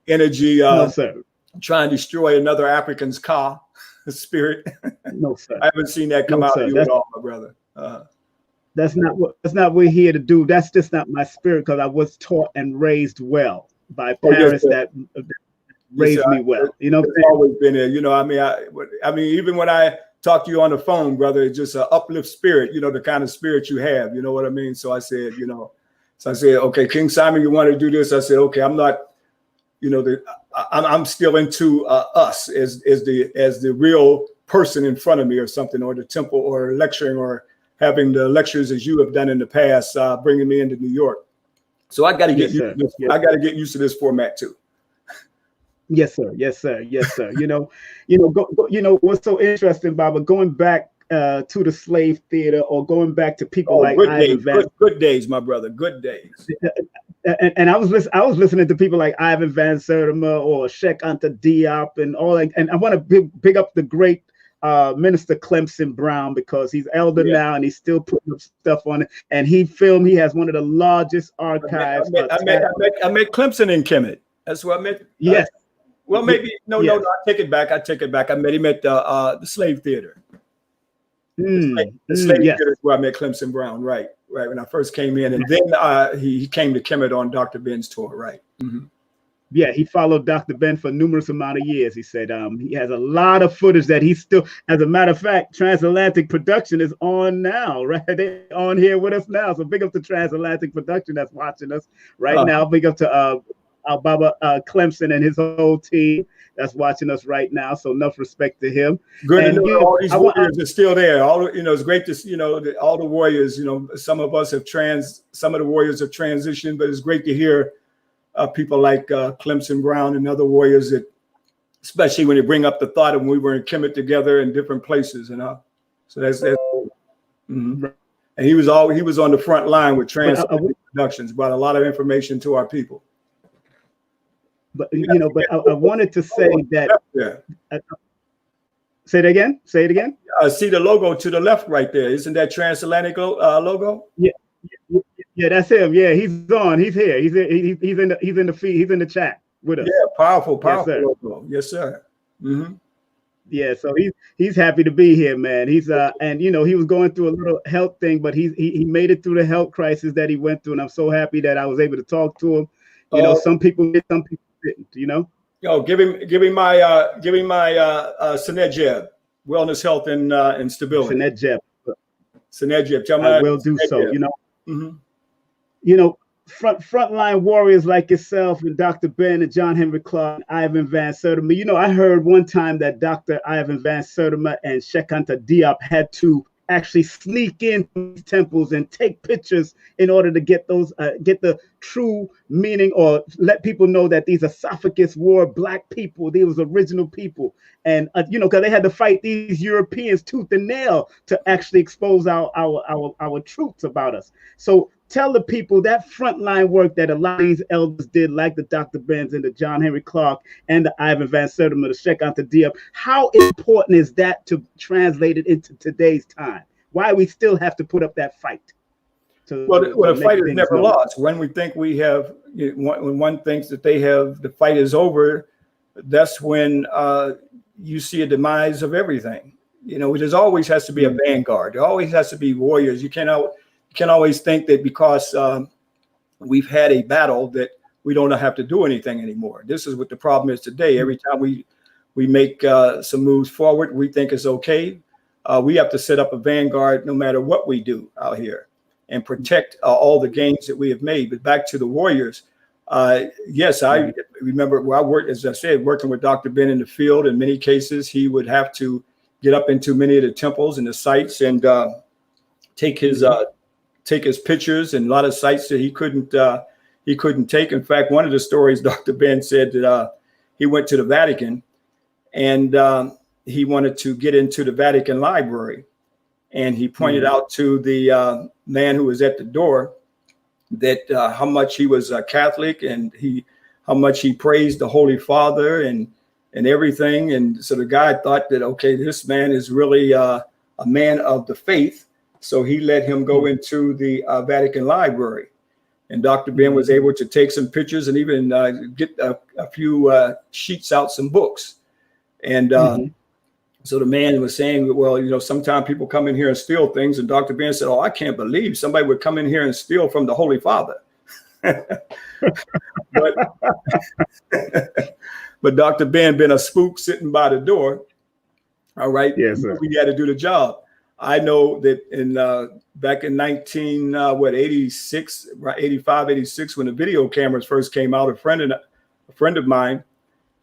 energy. No, sir. Trying to destroy another African's car spirit. No, sir. I haven't seen that come out of you at all, my brother. That's not what we're here to do. That's just not my spirit because I was taught and raised well by parents that raised me well. You know, it's always been there. You know, I mean, even when I talk to you on the phone, brother, it's just an uplift spirit. You know, the kind of spirit you have. You know what I mean? So I said, okay, King Simon, you want to do this? I said, okay, I'm not. You know, I'm still into us as the real person in front of me or something, or the temple, or lecturing, or having the lectures as you have done in the past, bringing me into New York. So I got to get used to this. I got to get used to this format too. Yes, sir. Yes, sir. Yes, sir. You know, what's so interesting, Baba, going back to the slave theater, or going back to people like good days, my brother. Good days. And I was listening to people like Ivan Van Sertima or Sheikh Anta Diop and all that. And I want to big up the great Minister Clemson Brown because he's elder now and he's still putting up stuff on it. And he has one of the largest archives. I met Clemson in Kemet. That's what I meant. Yes. Well, maybe no, I take it back. I met him at the Slave Theater. The Slave Theater is where I met Clemson Brown. Right when I first came in, and then he came to Kemet on Dr. Ben's tour. Right. Mm-hmm. Yeah, he followed Dr. Ben for numerous amount of years. He said he has a lot of footage that he's still. As a matter of fact, Transatlantic Production is on now. Right, they're on here with us now. So big up to Transatlantic Production that's watching us right now. Big up to Baba Clemson and his whole team that's watching us right now. So enough respect to him. Good to know all these warriors are still there. It's great to see, all the warriors, some of us some of the warriors have transitioned, but it's great to hear people like Clemson Brown and other warriors that, especially when you bring up the thought of when we were in Kemet together in different places, So that's mm-hmm. And he was on the front line with Transatlantic Productions, brought a lot of information to our people. But I wanted to say that. Say it again. Say it again. See the logo to the left right there. Isn't that Transatlantic logo? Yeah, that's him. Yeah, he's on. He's here. He's in the feed. He's in the chat with us. Yeah, powerful logo. Yes, sir. Mm-hmm. Yeah, so he's happy to be here, man. He's and he was going through a little health thing, but he made it through the health crisis that he went through, and I'm so happy that I was able to talk to him. Some people did, some people didn't. Yo, give him my Senedjeb, wellness, health, and stability. Senedjeb. I will do so. Mm-hmm. Frontline warriors like yourself and Dr. Ben and John Henry Clark, Ivan Van Sertima. I heard one time that Dr. Ivan Van Sertima and Sheikh Anta Diop had to actually sneak in these temples and take pictures in order to get the true meaning, or let people know that these esophagus wore Black people, these original people, and because they had to fight these Europeans tooth and nail to actually expose our truths about us. So tell the people that frontline work that a lot of these elders did, like the Dr. Benz and the John Henry Clark and the Ivan Van Sertima, the Sheikh Anta Diop, how important is that to translate it into today's time? Why we still have to put up that fight? The fight is never lost. When we think we have, when one thinks that the fight is over, that's when you see a demise of everything. There always has to be a vanguard. There always has to be warriors. You can't always think that because we've had a battle that we don't have to do anything anymore. This is what the problem is today. Every time we make some moves forward, we think it's okay. We have to set up a vanguard no matter what we do out here and protect all the gains that we have made. But back to the warriors. Yes, I remember where I worked, as I said, working with Dr. Ben in the field. In many cases, he would have to get up into many of the temples and the sites and take his pictures, and a lot of sites that he couldn't take. In fact, one of the stories, Dr. Ben said that he went to the Vatican, and he wanted to get into the Vatican library. And he pointed out to the man who was at the door that how much he was Catholic, and how much he praised the Holy Father and everything. And so the guy thought that, okay, this man is really a man of the faith. So he let him go into the Vatican library. And Dr. Ben was able to take some pictures and even get a few sheets out, some books. And so the man was saying, well, you know, sometimes people come in here and steal things. And Dr. Ben said, oh, I can't believe somebody would come in here and steal from the Holy Father. But Dr. Ben been a spook sitting by the door. All right. Yes, sir. We had to do the job. I know that in back in 86, 85, 86, when the video cameras first came out, a friend of mine,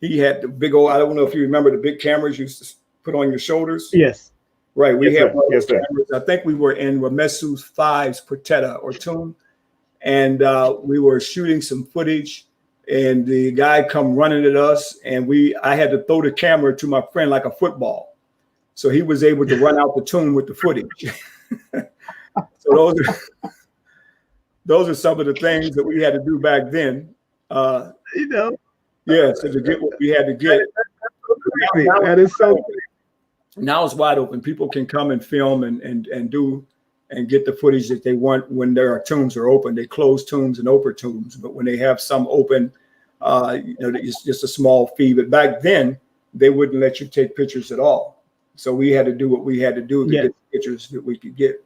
he had the big old, I don't know if you remember the big cameras you used to put on your shoulders. Yes. Right. We had one of those sir. cameras. I think we were in Ramesu 5's Protetta or tomb. And we were shooting some footage, and the guy come running at us, and I had to throw the camera to my friend like a football. So he was able to run out the tomb with the footage. So those are some of the things that we had to do back then. You know. Yeah, so to get what we had to get. That is so. Now it's wide open. People can come and film and do and get the footage that they want when their tombs are open. They close tombs and open tombs, but when they have some open, you know, it's just a small fee. But back then, they wouldn't let you take pictures at all. So we had to do what we had to do to get the pictures that we could get.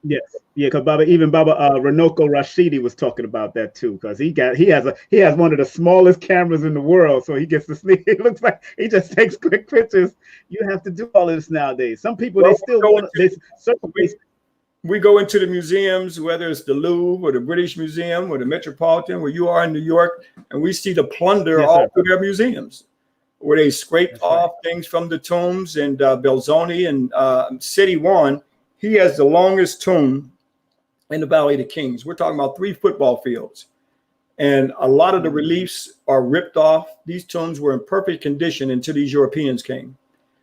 Yes, yeah, because Baba Ranoko Rashidi was talking about that too, because he has one of the smallest cameras in the world, so he gets to sneak. It looks like he just takes quick pictures. You have to do all of this nowadays. Some people we go into the museums, whether it's the Louvre or the British Museum or the Metropolitan, where you are in New York, and we see the plunder all through their museums, where they scraped off things from the tombs. And Belzoni and City One. He has the longest tomb in the Valley of the Kings. We're talking about 3 football fields. And a lot of the reliefs are ripped off. These tombs were in perfect condition until these Europeans came.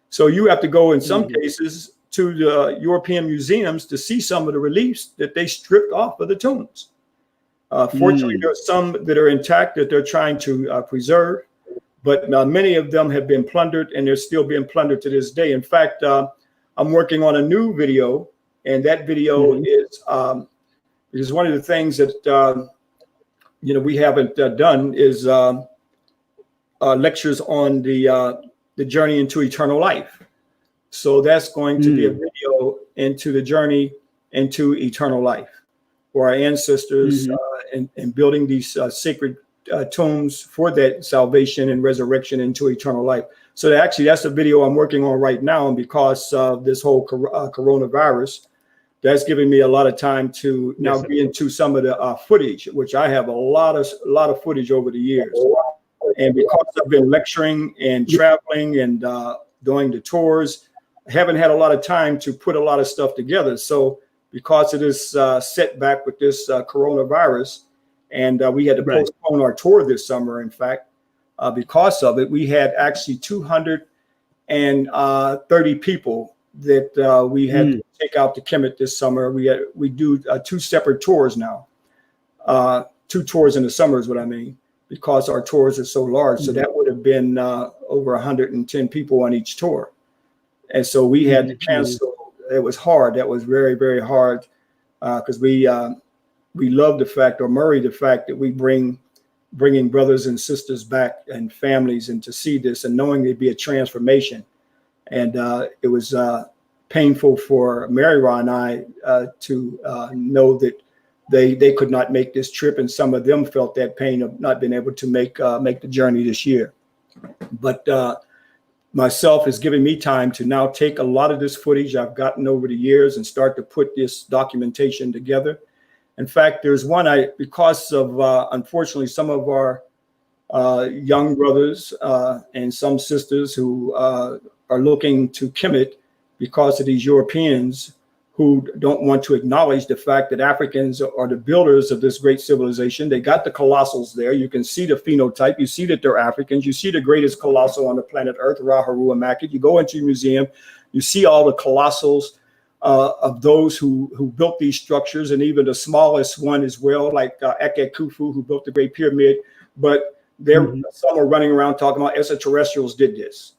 So you have to go in some cases to the European museums to see some of the reliefs that they stripped off of the tombs. Fortunately, there are some that are intact that they're trying to preserve, but many of them have been plundered, and they're still being plundered to this day. In fact, I'm working on a new video, and that video is one of the things that you know, we haven't done is lectures on the journey into eternal life. So that's going to be a video into the journey into eternal life, for our ancestors and building these sacred tombs for that salvation and resurrection into eternal life. So actually, that's a video I'm working on right now. And because of this whole coronavirus, that's giving me a lot of time to now be into some of the footage, which I have a lot of footage over the years. And because I've been lecturing and traveling and doing the tours, I haven't had a lot of time to put a lot of stuff together. So because of this setback with this coronavirus, and we had to postpone our tour this summer, in fact, because of it, we had actually 230 people that we had to take out to KEMET this summer. We do 2 separate tours now. 2 tours in the summer is what I mean, because our tours are so large. So that would have been over 110 people on each tour. And so we had to cancel. It was hard. That was very, very hard because we love the fact, or Murray the fact, that we bringing brothers and sisters back and families, and to see this and knowing there'd be a transformation. And it was painful for Mary Ra and I to know that they could not make this trip, and some of them felt that pain of not being able to make the journey this year. But myself is giving me time to now take a lot of this footage I've gotten over the years and start to put this documentation together. In fact, there's one because of unfortunately some of our young brothers and some sisters who are looking to KEMET because of these Europeans who don't want to acknowledge the fact that Africans are the builders of this great civilization. They got the colossals there. You can see the phenotype. You see that they're Africans. You see the greatest colossal on the planet Earth, Ra-Haru Amakit. You go into a museum, you see all the colossals of those who built these structures, and even the smallest one as well, like Eke Khufu, who built the Great Pyramid. But some are running around talking about extraterrestrials did this.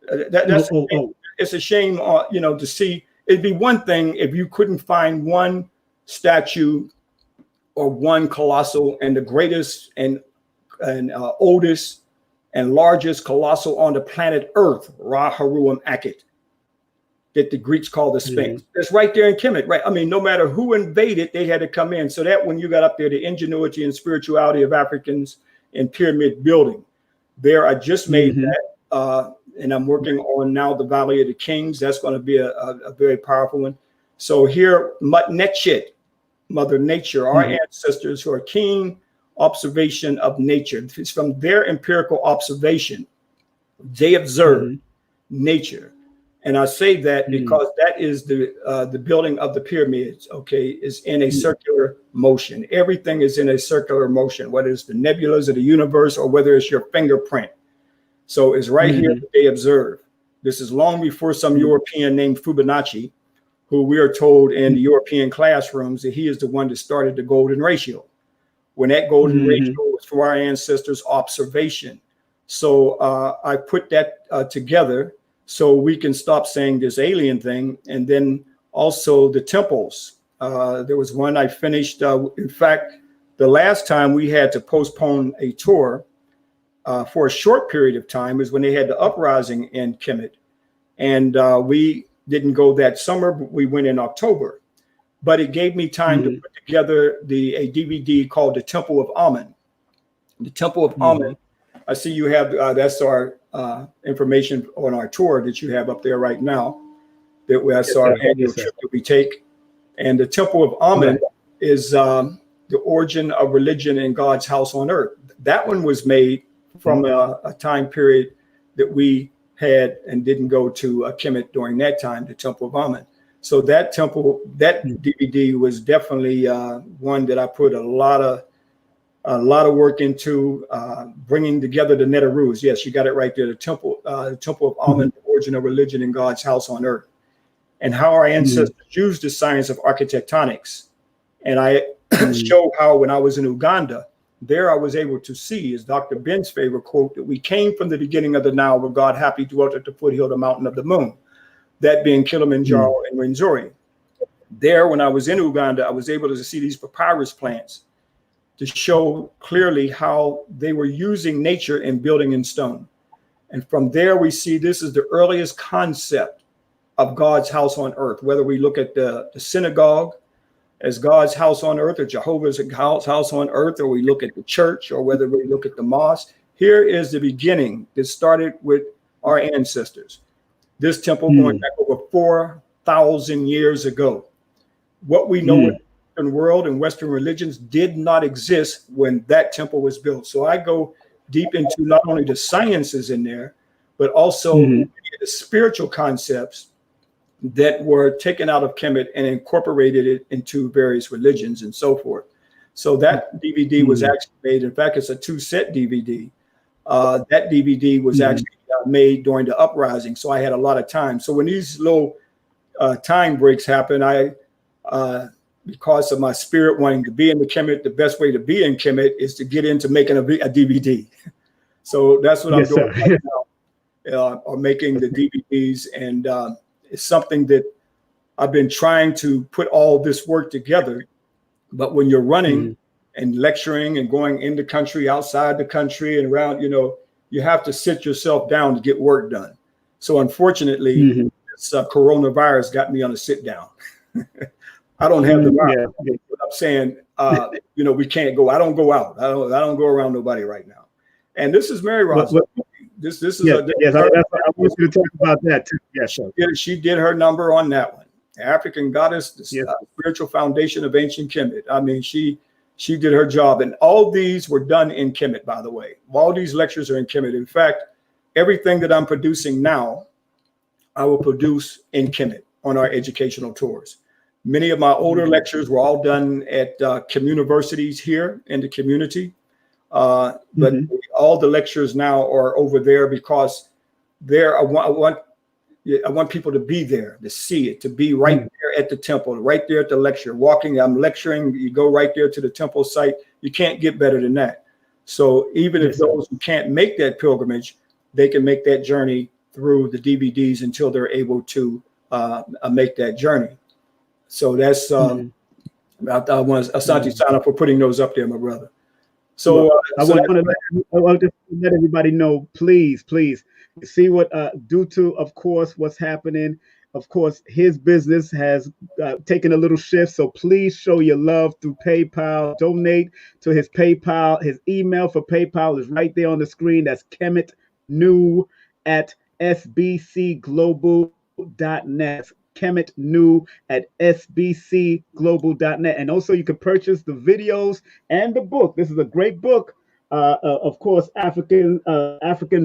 It's a shame, to see. It'd be one thing if you couldn't find one statue or one colossal, and the greatest and oldest and largest colossal on the planet Earth, Ra-Haru Amakit, that the Greeks call the Sphinx. That's right there in Kemet, right? I mean, no matter who invaded, they had to come in. So that when you got up there, the ingenuity and spirituality of Africans in pyramid building, there I just made that. And I'm working on now the Valley of the Kings. That's going to be a very powerful one. So here, Mutnetchit, Mother Nature, our ancestors who are keen observation of nature. It's from their empirical observation. They observe nature. And I say that because that is the building of the pyramids, is in a circular motion. Everything is in a circular motion, whether it's the nebulas of the universe or whether it's your fingerprint. So it's right here that they observe. This is long before some European named Fibonacci, who we are told in the European classrooms that he is the one that started the golden ratio. When that golden ratio was for our ancestors' observation. So I put that together so we can stop saying this alien thing. And then also the temples. There was one I finished. In fact, the last time we had to postpone a tour for a short period of time is when they had the uprising in Kemet. And we didn't go that summer, but we went in October. But it gave me time to put together a DVD called The Temple of Amen. The Temple of Amen. I see you have, that's our information on our tour that you have up there right now. That's our annual trip that we take. And the Temple of Amen is the origin of religion in God's house on earth. That one was made from a time period that we had and didn't go to Kemet during that time, the Temple of Amen. So that temple, that DVD was definitely one that I put a lot of work into, bringing together the Netarus. Yes, you got it right there. The Temple of Amen, the origin of religion in God's house on earth, and how our ancestors used the science of architectonics. And I showed how when I was in Uganda, there I was able to see, is Dr. Ben's favorite quote, that we came from the beginning of the Nile where God happily dwelt at the foothill of the mountain of the moon, that being Kilimanjaro and Rwenzori. There, when I was in Uganda, I was able to see these papyrus plants to show clearly how they were using nature in building in stone. And from there, we see this is the earliest concept of God's house on earth, whether we look at the synagogue as God's house on earth, or Jehovah's house on earth, or we look at the church, or whether we look at the mosque. Here is the beginning that started with our ancestors. This temple going back over 4,000 years ago. What we know in the Western world and Western religions did not exist when that temple was built. So I go deep into not only the sciences in there, but also the spiritual concepts that were taken out of Kemet and incorporated it into various religions and so forth. So that DVD was actually made. In fact, it's a 2-set DVD. That DVD was actually made during the uprising. So I had a lot of time. So when these little time breaks happen, I, because of my spirit wanting to be in the Kemet, the best way to be in Kemet is to get into making a DVD. So that's what I'm doing right now, or making the DVDs. And it's something that I've been trying to put all this work together. But when you're running and lecturing and going in the country, outside the country and around, you have to sit yourself down to get work done. So unfortunately, this coronavirus got me on a sit down. I don't have the virus. But I'm saying, we can't go. I don't go out. I don't go around nobody right now. And this is Mary Ross. This is I want you to talk about that too. Yes, sir. She did her number on that one. The African goddess, the spiritual foundation of ancient Kemet. I mean, she did her job, and all these were done in Kemet, by the way. All these lectures are in Kemet. In fact, everything that I'm producing now, I will produce in Kemet on our educational tours. Many of my older lectures were all done at communiversities here in the community. But all the lectures now are over there because I want people to be there, to see it, to be right there at the temple, right there at the lecture, walking. I'm lecturing, you go right there to the temple site. You can't get better than that. So even if those who can't make that pilgrimage, they can make that journey through the DVDs until they're able to make that journey. So that's, I want Asante Sana for putting those up there, my brother. So I want to let everybody know, please, see what, due to, of course, what's happening. Of course, his business has taken a little shift. So please show your love through PayPal. Donate to his PayPal. His email for PayPal is right there on the screen. That's kemetnew@sbcglobal.net. kemetnew@sbcglobal.net. And also you can purchase the videos and the book. This is a great book. Of course, African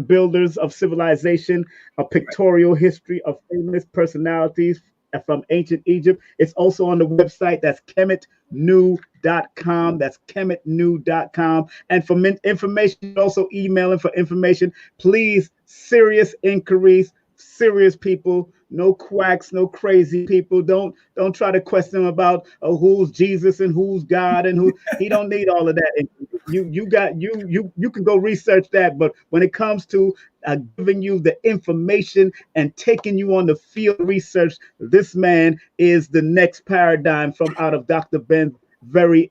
Builders of Civilization, a pictorial history of famous personalities from ancient Egypt. It's also on the website. That's kemetnew.com. That's kemetnew.com. And for information, also emailing for information. Please, serious inquiries, serious people, no quacks, no crazy people. Don't try to question about who's Jesus and who's God and who. He don't need all of that. And you can go research that. But when it comes to giving you the information and taking you on the field research, this man is the next paradigm from out of Dr. Ben's very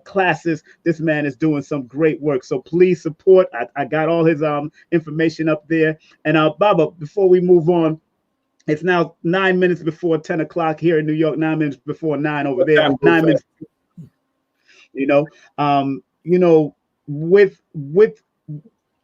classes. This man is doing some great work. So please support. I got all his information up there. And Baba, before we move on, it's now 9 minutes before 10 o'clock here in New York, 9 minutes before 9 over there. 9 minutes. With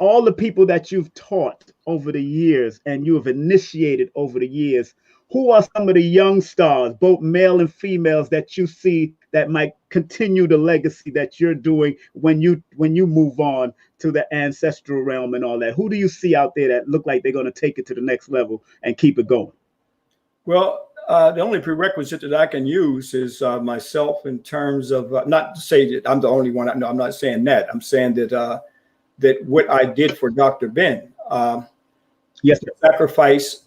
all the people that you've taught over the years and you have initiated over the years, who are some of the young stars, both male and females, that you see that might continue the legacy that you're doing when you move on to the ancestral realm and all that? Who do you see out there that look like they're going to take it to the next level and keep it going? Well, the only prerequisite that I can use is myself, in terms of not to say that I'm the only one. No, I'm not saying that. I'm saying that that what I did for Dr. Ben, yes, the sacrifice.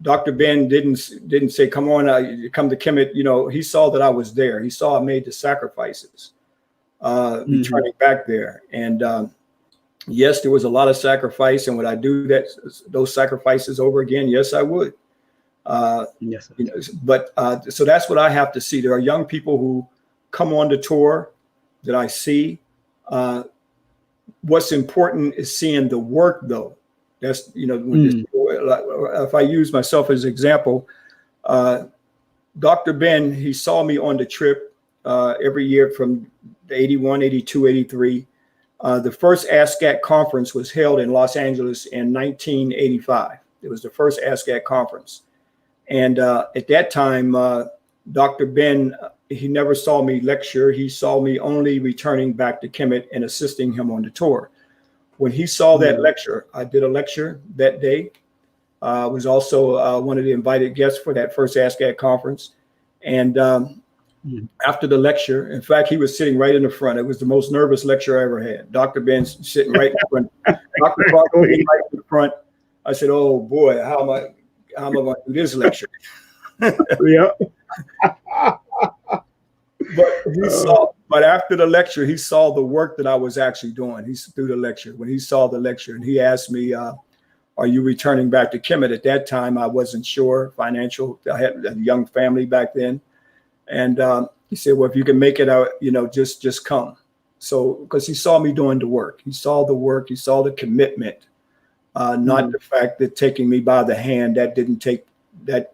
Dr. Ben didn't say, "Come on, come to Kemet." He saw that I was there. He saw I made the sacrifices, returning back there. And yes, there was a lot of sacrifice. And would I do those sacrifices over again? Yes, I would. Yes. But so that's what I have to see. There are young people who come on the tour that I see. What's important is seeing the work, though. That's, if I use myself as an example, Dr. Ben, he saw me on the trip every year from 81, 82, 83. The first ASCAT conference was held in Los Angeles in 1985. It was the first ASCAT conference. And at that time, Dr. Ben, he never saw me lecture. He saw me only returning back to Kemet and assisting him on the tour. When he saw that lecture, I did a lecture that day. I was also one of the invited guests for that first ASCAT conference. And after the lecture, in fact, he was sitting right in the front. It was the most nervous lecture I ever had. Dr. Ben's sitting right in front. Dr. Clark sitting right in the front. I said, "Oh boy, how am I going to do this lecture?" Yeah. But after the lecture, he saw the work that I was actually doing. He's through the lecture. When he saw the lecture, and he asked me, "Are you returning back to Kemet?" At that time, I wasn't sure. Financial. I had a young family back then, and he said, "Well, if you can make it out, just come." So, because he saw me doing the work, he saw the work, he saw the commitment, not the fact that taking me by the hand. That didn't take that.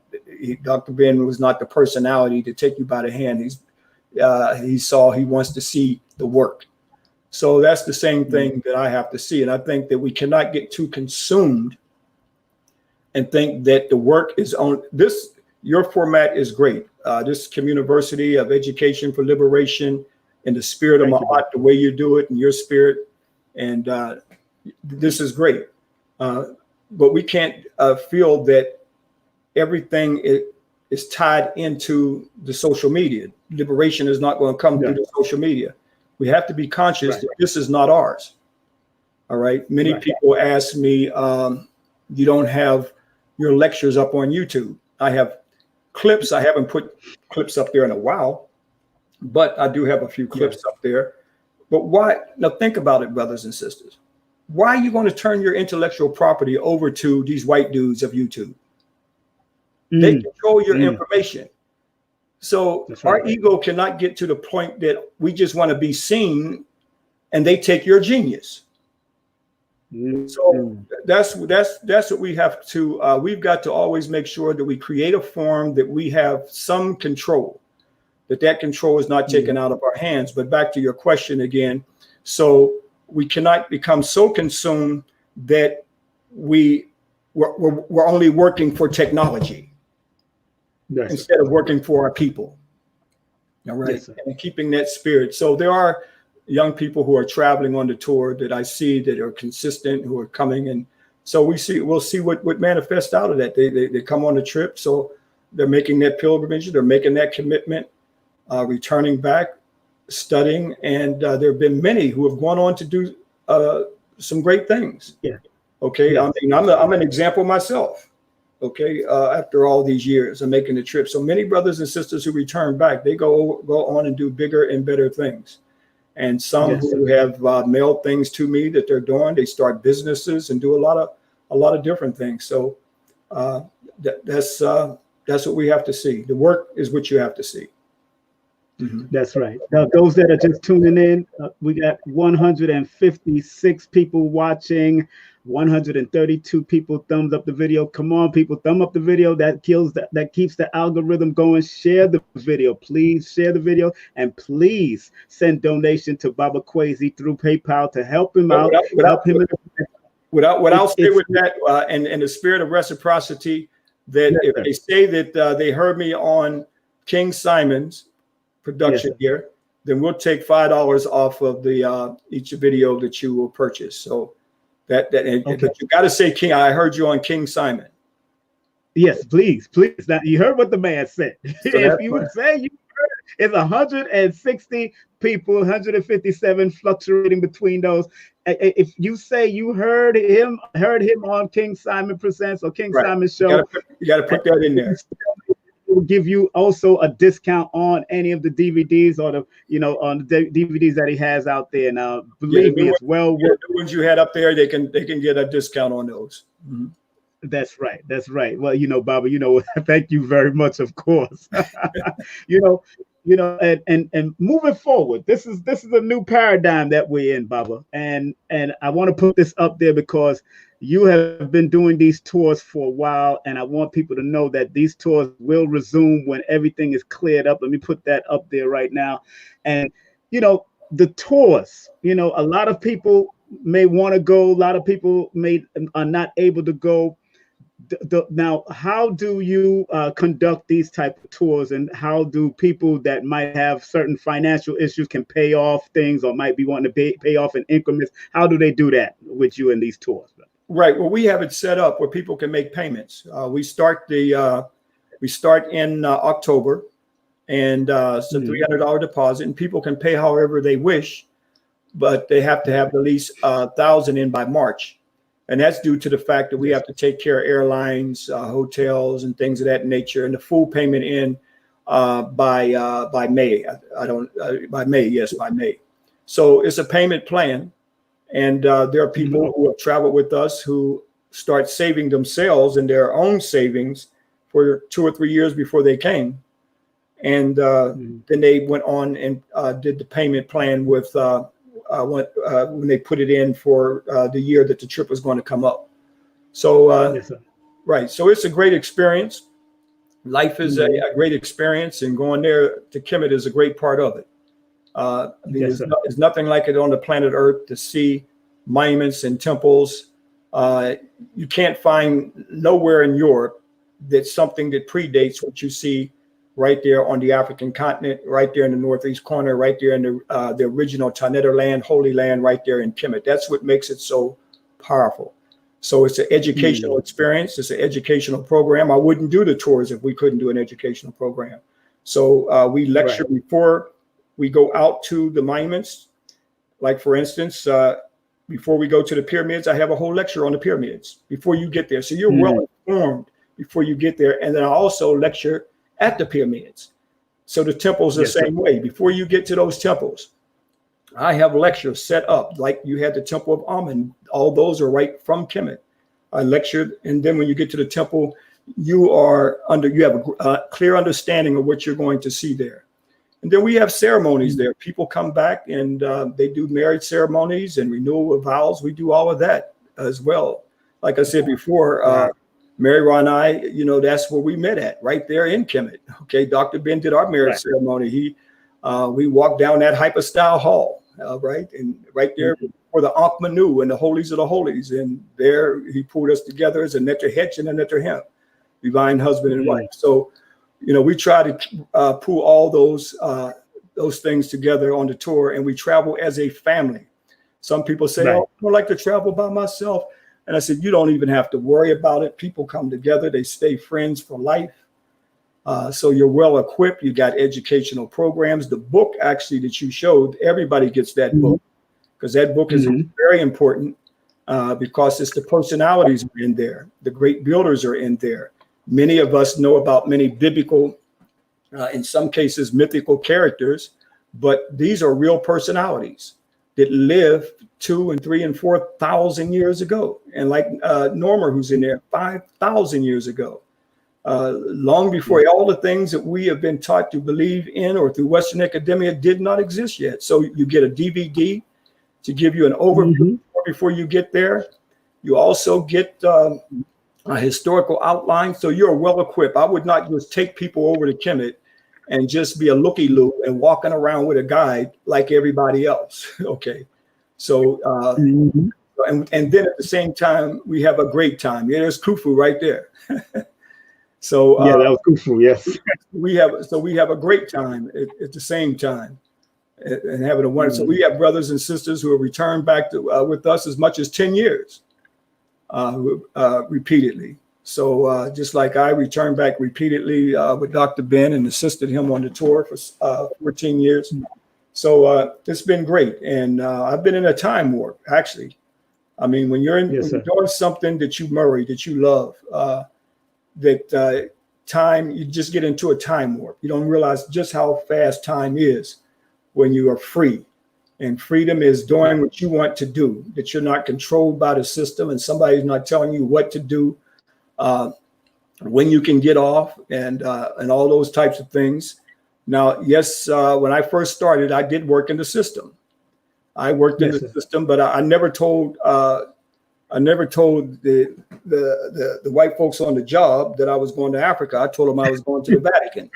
Dr. Ben was not the personality to take you by the hand. He wants to see the work. So that's the same thing that I have to see. And I think that we cannot get too consumed and think that the work is on this. Your format is great. This Communiversity of Education for Liberation, in the spirit of my heart, the way you do it in your spirit. And this is great. But we can't feel that everything is tied into the social media. Liberation is not going to come through the social media. We have to be conscious that this is not ours. All right. Many people ask me, you don't have your lectures up on YouTube. I have clips. I haven't put clips up there in a while, but I do have a few clips up there. But why? Now think about it, brothers and sisters. Why are you going to turn your intellectual property over to these white dudes of YouTube? They control your information. So our ego cannot get to the point that we just want to be seen and they take your genius. So that's what we have to, we've got to always make sure that we create a form that we have some control, that control is not taken out of our hands. But back to your question again. So we cannot become so consumed that we're only working for technology instead of working for our people. All right. And keeping that spirit. So there are young people who are traveling on the tour that I see that are consistent, who are coming. And so we'll see what manifests out of that. They come on the trip. So they're making that pilgrimage. They're making that commitment, returning back, studying. And there have been many who have gone on to do some great things. Okay. I mean, I'm an example myself. Okay. After all these years of making the trip. So many brothers and sisters who return back, they go on and do bigger and better things. And some who have mailed things to me that they're doing, they start businesses and do a lot of different things. So that's what we have to see. The work is what you have to see. That's right. Now, those that are just tuning in, we got 156 people watching, 132 people thumbs up the video. Come on, people, thumb up the video. That keeps the algorithm going. Share the video. Please share the video, and please send donation to Baba Kwesi through PayPal to help him out. What I'll say with that, and the spirit of reciprocity, that if they say that they heard me on King Simon's production here, then we'll take $5 off of the each video that you will purchase. So but you got to say King. I heard you on King Simon. Yes, please. Now you heard what the man said. So if you would say you heard, it's 160 people, 157 fluctuating between those. If you say you heard him on King Simon Presents or King Simon Show, you got to put that in there. Will give you also a discount on any of the DVDs or on the DVDs that he has out there. Now, believe me, it's well worth. The ones you had up there, they can get a discount on those. That's right. Well, Baba, thank you very much. Of course, and moving forward, this is a new paradigm that we're in, Baba, and I want to put this up there because you have been doing these tours for a while, and I want people to know that these tours will resume when everything is cleared up. Let me put that up there right now. And, the tours, a lot of people may want to go. A lot of people are not able to go. Now, how do you conduct these type of tours, and how do people that might have certain financial issues can pay off things or might be wanting to pay off in increments? How do they do that with you in these tours? Right. Well, we have it set up where people can make payments. We start in October, and it's a $300 deposit, and people can pay however they wish, but they have to have at least 1,000 in by March, and that's due to the fact that we have to take care of airlines, hotels, and things of that nature, and the full payment in by May. By May. So it's a payment plan. And there are people who have traveled with us who start saving themselves in their own savings for 2 or 3 years before they came. And then they went on and did the payment plan with when they put it in for the year that the trip was going to come up. So, right. So it's a great experience. Life is a great experience, and going there to Kemet is a great part of it. There's nothing like it on the planet Earth to see monuments and temples. You can't find nowhere in Europe that's something that predates what you see right there on the African continent, right there in the northeast corner, right there in the original Taneta land, Holy Land, right there in Kemet. That's what makes it so powerful. So it's an educational experience. It's an educational program. I wouldn't do the tours if we couldn't do an educational program. So we lecture before we go out to the monuments. Like, for instance, before we go to the pyramids, I have a whole lecture on the pyramids before you get there. So you're well informed before you get there. And then I also lecture at the pyramids. So the temples the same way. Before you get to those temples, I have lectures set up like you had the Temple of Amun. All those are right from Kemet. I lectured, and then when you get to the temple, you have a clear understanding of what you're going to see there. And then we have ceremonies there. People come back and they do marriage ceremonies and renewal of vows. We do all of that as well. Like I said before, Mary and I, that's where we met at, right there in Kemet. Okay, Dr. Ben did our marriage ceremony. We walked down that hyper-style hall, right? And right there for the Ankh Manu and the holies of the holies. And there he pulled us together as a Netter Hetch and a Netter Hem, divine husband and wife. So, we try to pull all those things together on the tour, and we travel as a family. Some people say, oh, I don't like to travel by myself. And I said, you don't even have to worry about it. People come together. They stay friends for life. So you're well equipped. You got educational programs. The book actually that you showed, everybody gets that book, because that book is very important because it's the personalities are in there. The great builders are in there. Many of us know about many biblical, in some cases, mythical characters, but these are real personalities that lived 2,000 and 3,000 and 4,000 years ago. And like Norma, who's in there, 5,000 years ago. Long before all the things that we have been taught to believe in or through Western academia did not exist yet. So you get a DVD to give you an overview before you get there. You also get a historical outline. So you're well equipped. I would not just take people over to Kemet and just be a looky-loo and walking around with a guide like everybody else. Okay. So, and then at the same time, we have a great time. Yeah, there's Khufu right there. So that was Khufu, yes. We have a great time at the same time, and having a wonderful. So we have brothers and sisters who have returned back to with us as much as 10 years, repeatedly. So just like I returned back repeatedly with Dr. Ben and assisted him on the tour for 14 years. So it's been great, and I've been in a time warp actually. I mean, when you're doing something that you love. That time, you just get into a time warp. You don't realize just how fast time is when you are free. And freedom is doing what you want to do, that you're not controlled by the system and somebody's not telling you what to do, when you can get off and all those types of things. Now, yes, when I first started, I did work in the system. I worked in the system, but I never told the white folks on the job that I was going to Africa. I told them I was going to the Vatican.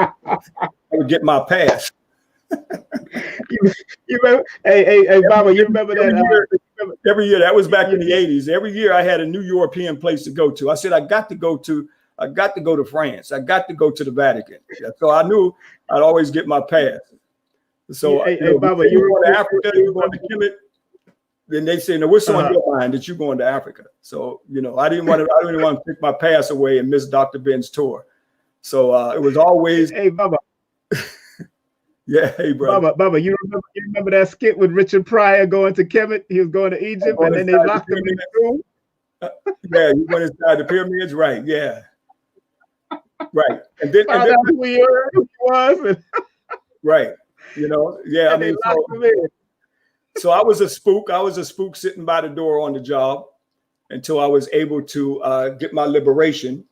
I would get my pass. you remember? Hey, Baba, you remember that? Every year, that was back in the 80s. Every year, I had a new European place to go to. I said, I got to go to France. I got to go to the Vatican. So I knew I'd always get my pass. So, Baba, you were going to Africa, you were going to Kemet. Then they say, "No, what's on your mind that you're going to Africa?" So, I didn't want to pick my pass away and miss Dr. Ben's tour. So it was always, hey, Baba. Yeah, hey, brother. Baba, you remember that skit with Richard Pryor going to Kemet? He was going to Egypt, and then they locked him in the room. Yeah, you went inside the pyramids, right? Yeah, right. And then who he was, right? Yeah. I mean, so I was a spook. I was a spook sitting by the door on the job until I was able to get my liberation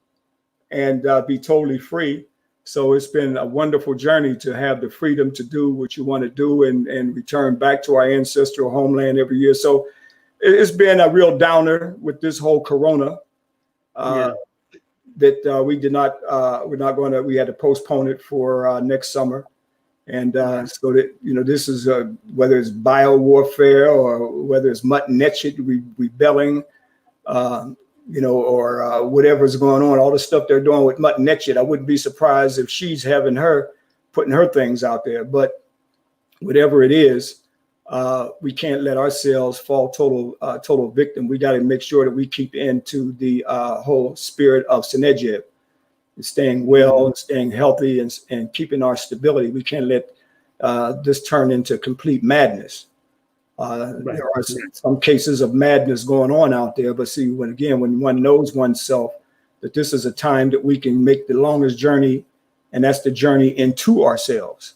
and be totally free. So it's been a wonderful journey to have the freedom to do what you want to do and return back to our ancestral homeland every year. So it's been a real downer with this whole Corona that we had to postpone it for next summer. And so that, this is whether it's bio warfare or whether it's Mutnetchit rebelling, or whatever's going on, all the stuff they're doing with Mutnetchit. I wouldn't be surprised if she's putting her things out there. But whatever it is, we can't let ourselves fall total victim. We got to make sure that we keep into the whole spirit of Senedjev, staying well and staying healthy and keeping our stability. We can't let this turn into complete madness. There are some cases of madness going on out there, but see, when one knows oneself that this is a time that we can make the longest journey, and that's the journey into ourselves.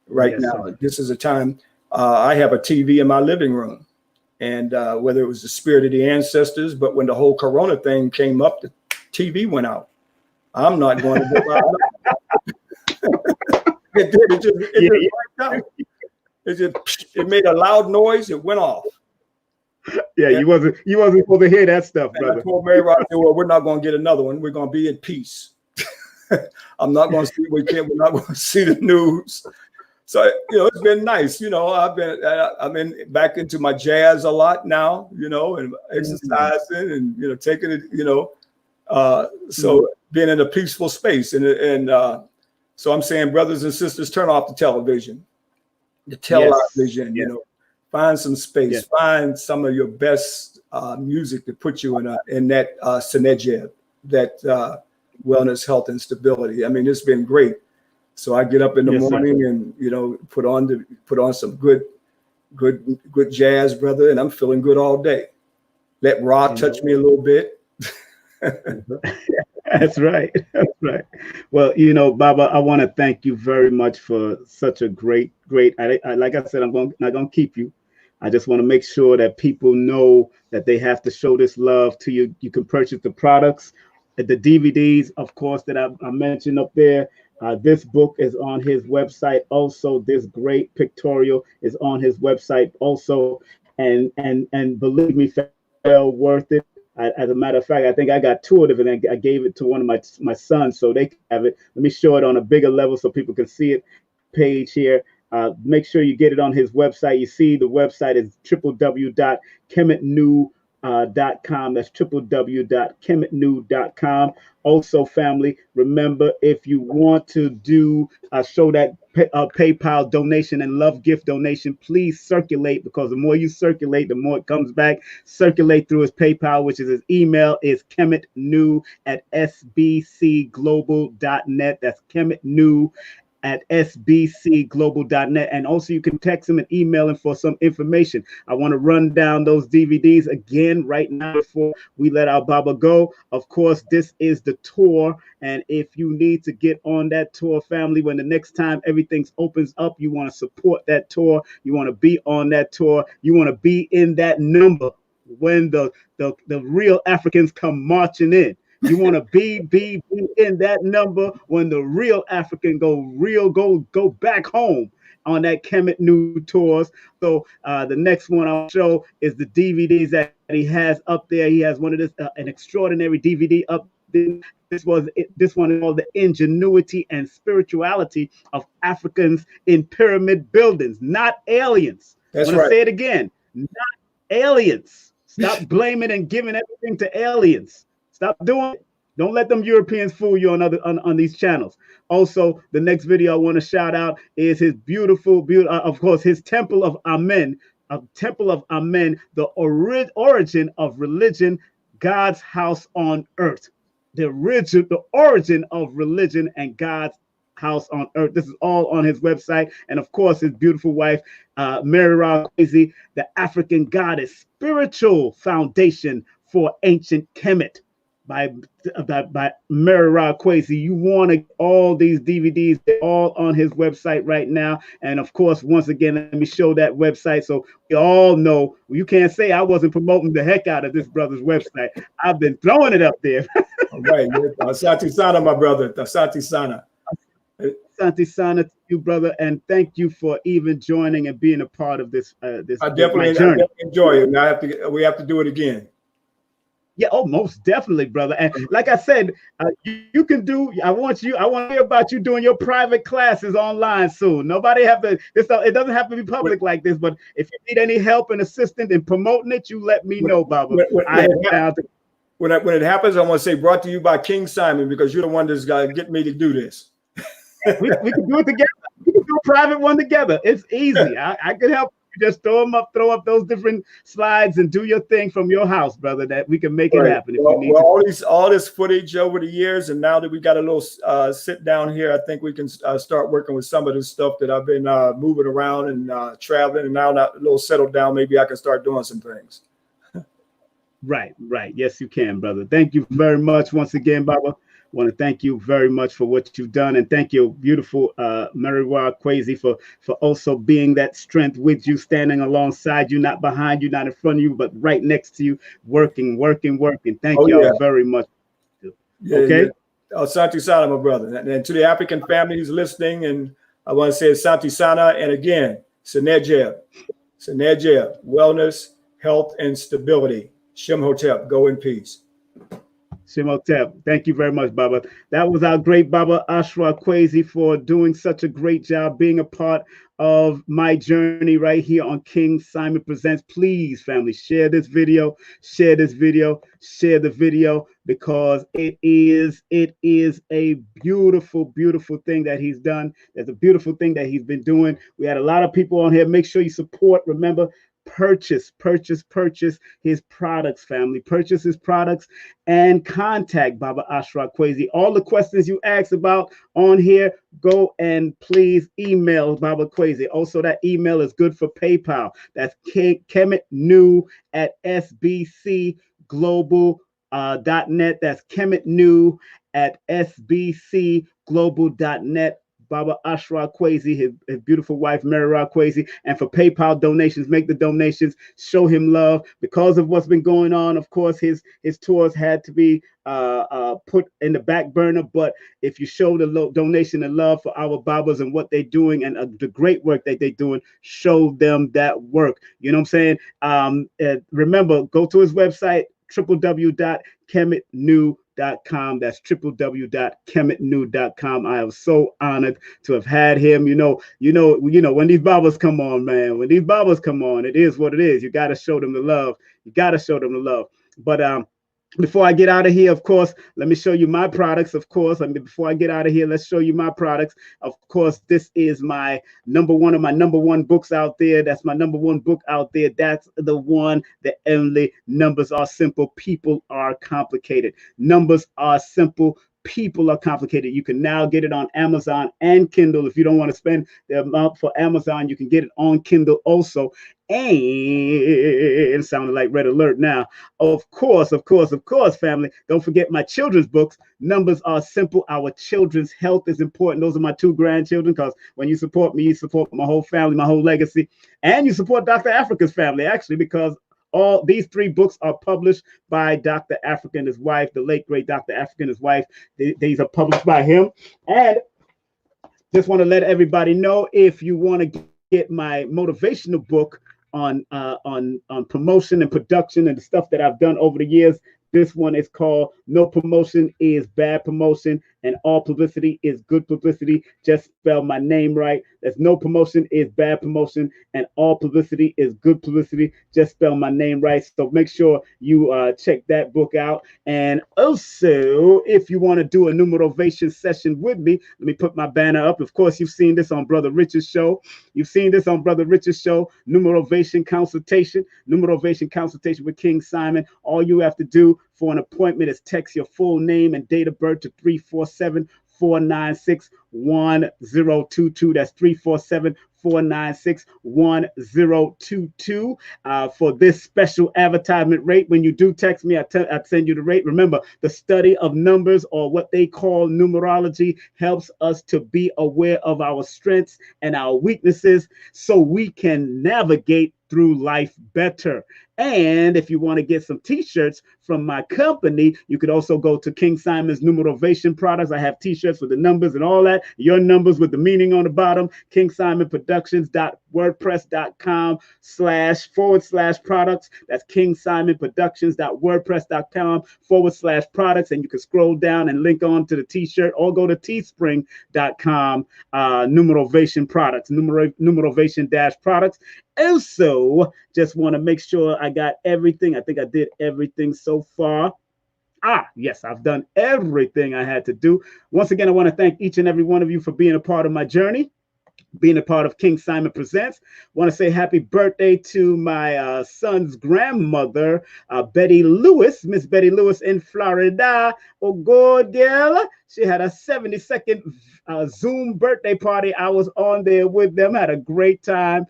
Right now, this is a time. I have a TV in my living room, and whether it was the spirit of the ancestors, but when the whole Corona thing came up, the TV went out. I'm not going to go out. It made a loud noise. It went off. Yeah, you wasn't supposed to hear that stuff, brother. I told Mary, well, we're not going to get another one. We're going to be in peace. I'm not going to see. We're not going to see the news. So it's been nice. I'm in back into my jazz a lot now. And exercising and taking it. So being in a peaceful space and so I'm saying, brothers and sisters, turn off the television, the television. Find some space. Find some of your best music to put you in that Senedjev, that wellness, health, and stability. I mean, it's been great. So I get up in the morning and put on some good jazz, brother, and I'm feeling good all day. Let Ra touch me a little bit. That's right. That's right. Well, Baba, I want to thank you very much for such a great. Like I said, I'm not going to keep you. I just want to make sure that people know that they have to show this love to you. You can purchase the products, the DVDs, of course, that I mentioned up there. This book is on his website. Also, this great pictorial is on his website. Also, and believe me, well worth it. As a matter of fact, I think I got 2 of them, and I gave it to one of my sons so they can have it. Let me show it on a bigger level so people can see it. Page here. Make sure you get it on his website. You see the website is www.kemetnew.com. That's www.kemetnew.com. Also, family, remember, if you want to show that PayPal donation and love gift donation, please circulate, because the more you circulate, the more it comes back. Circulate through his PayPal, which is his email is kemetnew@sbcglobal.net. That's kemetnew@sbcglobal.net. And also you can text him and email him for some information. I want to run down those DVDs again right now before we let our Baba go. Of course, this is the tour, and if you need to get on that tour, family, when the next time everything opens up, you want to support that tour, you want to be on that tour, you want to be in that number when the real Africans come marching in. You want to be in that number when the real African go back home on that Kemet New tours. So the next one I'll show is the DVDs that he has up there. He has one of this an extraordinary DVD up there. This one is called The Ingenuity and Spirituality of Africans in Pyramid Buildings, not aliens. That's I'm right. gonna say it again, not aliens. Stop blaming and giving everything to aliens. Stop doing it. Don't let them Europeans fool you on these channels. Also, the next video I want to shout out is his beautiful, of course, his Temple of Amen, the origin of religion, God's house on earth. The origin of religion and God's house on earth. This is all on his website. And of course, his beautiful wife, MER, the African goddess, spiritual foundation for ancient Kemet. By MER KWESI. You want to all these DVDs, they're all on his website right now. And of course, once again, let me show that website so we all know. You can't say I wasn't promoting the heck out of this brother's website. I've been throwing it up there. All right, Asante Sana, my brother. Asante Sana. Asante Sana to you, brother, and thank you for even joining and being a part of this. I definitely enjoy it. Now we have to do it again. Yeah, oh, most definitely, brother. And like I said, you can do. I want to hear about you doing your private classes online soon. Nobody have to. It doesn't have to be public like this. But if you need any help and assistance in promoting it, you let me know, Baba. When it happens, I want to say brought to you by King Simon, because you're the one that's got to get me to do this. we can do it together. We can do a private one together. It's easy. I can help. You just throw up those different slides and do your thing from your house, brother, that we can make it Right. happen if you need to. All this footage over the years, and now that we got a little sit down here, I think we can start working with some of the stuff that I've been moving around and traveling, and now that a little settled down, maybe I can start doing some things. Right. Yes, you can, brother. Thank you very much once again, Baba. I want to thank you very much for what you've done, and thank you, beautiful ASHRA KWESI, for also being that strength with you, standing alongside you, not behind you, not in front of you, but right next to you, working. Thank y'all very much. Okay. Yeah. Asante Sana, my brother, and to the African family who's listening, and I want to say Asante Sana, and again, Senejeb, wellness, health, and stability. Shimhotep, go in peace. Shimhotep, thank you very much, Baba. That was our great Baba ASHRA KWESI for doing such a great job, being a part of my journey right here on King Simon Presents. Please, family, share this video, share the video, because it is a beautiful thing that he's done. There's a beautiful thing that he's been doing. We had a lot of people on here. Make sure you support. Remember, purchase his products, family. Purchase his products and contact Baba ASHRA KWESI. All the questions you ask about on here, go and please email Baba KWESI. Also, that email is good for PayPal. That's kemetnew@sbcglobal.net. That's kemetnew@sbcglobal.net. Baba ASHRA KWESI, his beautiful wife, MER KWESI. And for PayPal donations, make the donations, show him love. Because of what's been going on, of course, his tours had to be put in the back burner. But if you show the donation and love for our Babas and what they're doing and the great work that they're doing, show them that work. You know what I'm saying? Remember, go to his website, www.kemetnew.com. That's www.kemetnew.com. I am so honored to have had him. You know, when these Babas come on, man, when these Babas come on, it is what it is. You got to show them the love. But before I get out of here, of course, let me show you my products. Of course, before I get out of here, let's show you my products. Of course, this is my number one books out there. That's my number one book out there. That's the one, the only. Numbers are simple. People are complicated. Numbers are simple. People are complicated. You can now get it on Amazon and Kindle. If you don't want to spend the amount for Amazon, you can get it on Kindle also. And it sounded like red alert now. Of course, family. Don't forget my children's books. Numbers are simple. Our children's health is important. Those are my two grandchildren, because when you support me, you support my whole family, my whole legacy. And you support Dr. Africa's family, actually, because all these three books are published by Dr. Africa and his wife, the late great Dr. Africa and his wife. These are published by him. And just want to let everybody know, if you want to get my motivational book on promotion and production and the stuff that I've done over the years, this one is called No Promotion is Bad Promotion and All Publicity is Good Publicity. Just spell my name right. That's No Promotion is Bad Promotion and All Publicity is Good Publicity. Just spell my name right. So make sure you check that book out. And also, if you want to do a Numerovation session with me, let me put my banner up. Of course, you've seen this on Brother Richard's show. Numerovation consultation with King Simon. All you have to do for an appointment is text your full name and date of birth to 347-496-1022. That's 347-496-1022 for this special advertisement rate. When you do text me, I send you the rate. Remember, the study of numbers, or what they call numerology, helps us to be aware of our strengths and our weaknesses so we can navigate through life better. And if you want to get some t-shirts from my company, you could also go to King Simon's Numerovation products. I have t-shirts with the numbers and all that, your numbers with the meaning on the bottom. KingSimonProductions.wordpress.com//products. That's KingSimonProductions.wordpress.com/products. And you can scroll down and link on to the t-shirt, or go to teespring.com, Numerovation products, Numerovation-products. Also, just want to make sure I got everything. I think I did everything so far. Yes, I've done everything I had to do. Once again, I want to thank each and every one of you for being a part of my journey. being a part of King Simon Presents. Want to say happy birthday to my son's grandmother, Betty Lewis, Miss Betty Lewis in Florida. Oh, good girl. She had a 72nd Zoom birthday party. I was on there with them, had a great time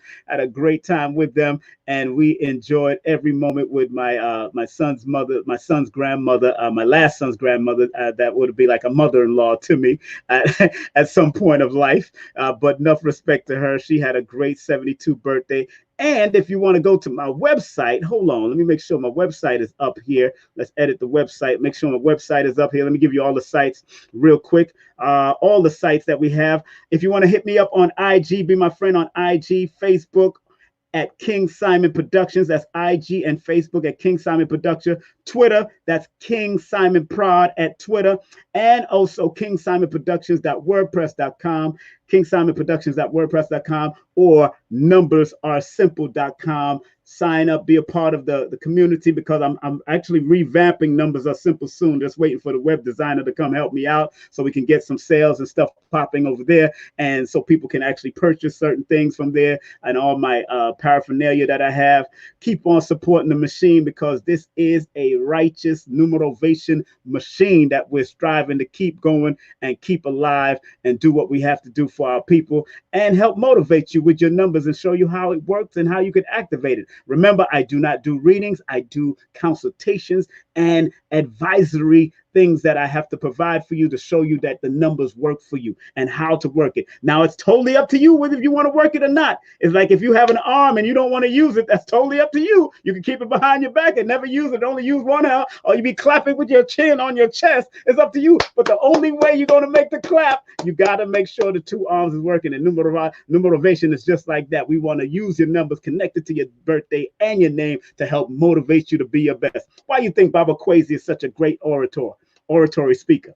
with them. And we enjoyed every moment with my son's mother, my son's grandmother, my last son's grandmother. That would be like a mother-in-law to me at some point of life. But enough respect to her. She had a great 72 birthday. And if you want to go to my website, hold on, let me make sure my website is up here. Let's edit the website, make sure my website is up here. Let me give you all the sites real quick. All the sites that we have. If you want to hit me up on IG, be my friend on IG, Facebook, at King Simon Productions. That's IG and Facebook at King Simon Production. Twitter, that's King Simon Prod at Twitter. And also KingSimonProductions.wordpress.com, KingSimonProductions.wordpress.com, or NumbersAreSimple.com. Sign up, be a part of the community, because I'm actually revamping Numbers Are Simple soon. Just waiting for the web designer to come help me out so we can get some sales and stuff popping over there, and so people can actually purchase certain things from there, and all my paraphernalia that I have. Keep on supporting the machine, because this is a righteous numerovation machine that we're striving to keep going and keep alive, and do what we have to do for our people, and help motivate you with your numbers and show you how it works and how you can activate it. Remember, I do not do readings. I do consultations and advisory things that I have to provide for you to show you that the numbers work for you and how to work it. Now, it's totally up to you whether if you want to work it or not. It's like if you have an arm and you don't want to use it, that's totally up to you. You can keep it behind your back and never use it, only use one hand, or you be clapping with your chin on your chest. It's up to you. But the only way you're going to make the clap, you got to make sure the two arms is working. And numerovation is just like that. We want to use your numbers connected to your birthday and your name to help motivate you to be your best. Why do you think Baba Kwesi is such a great oratory speaker?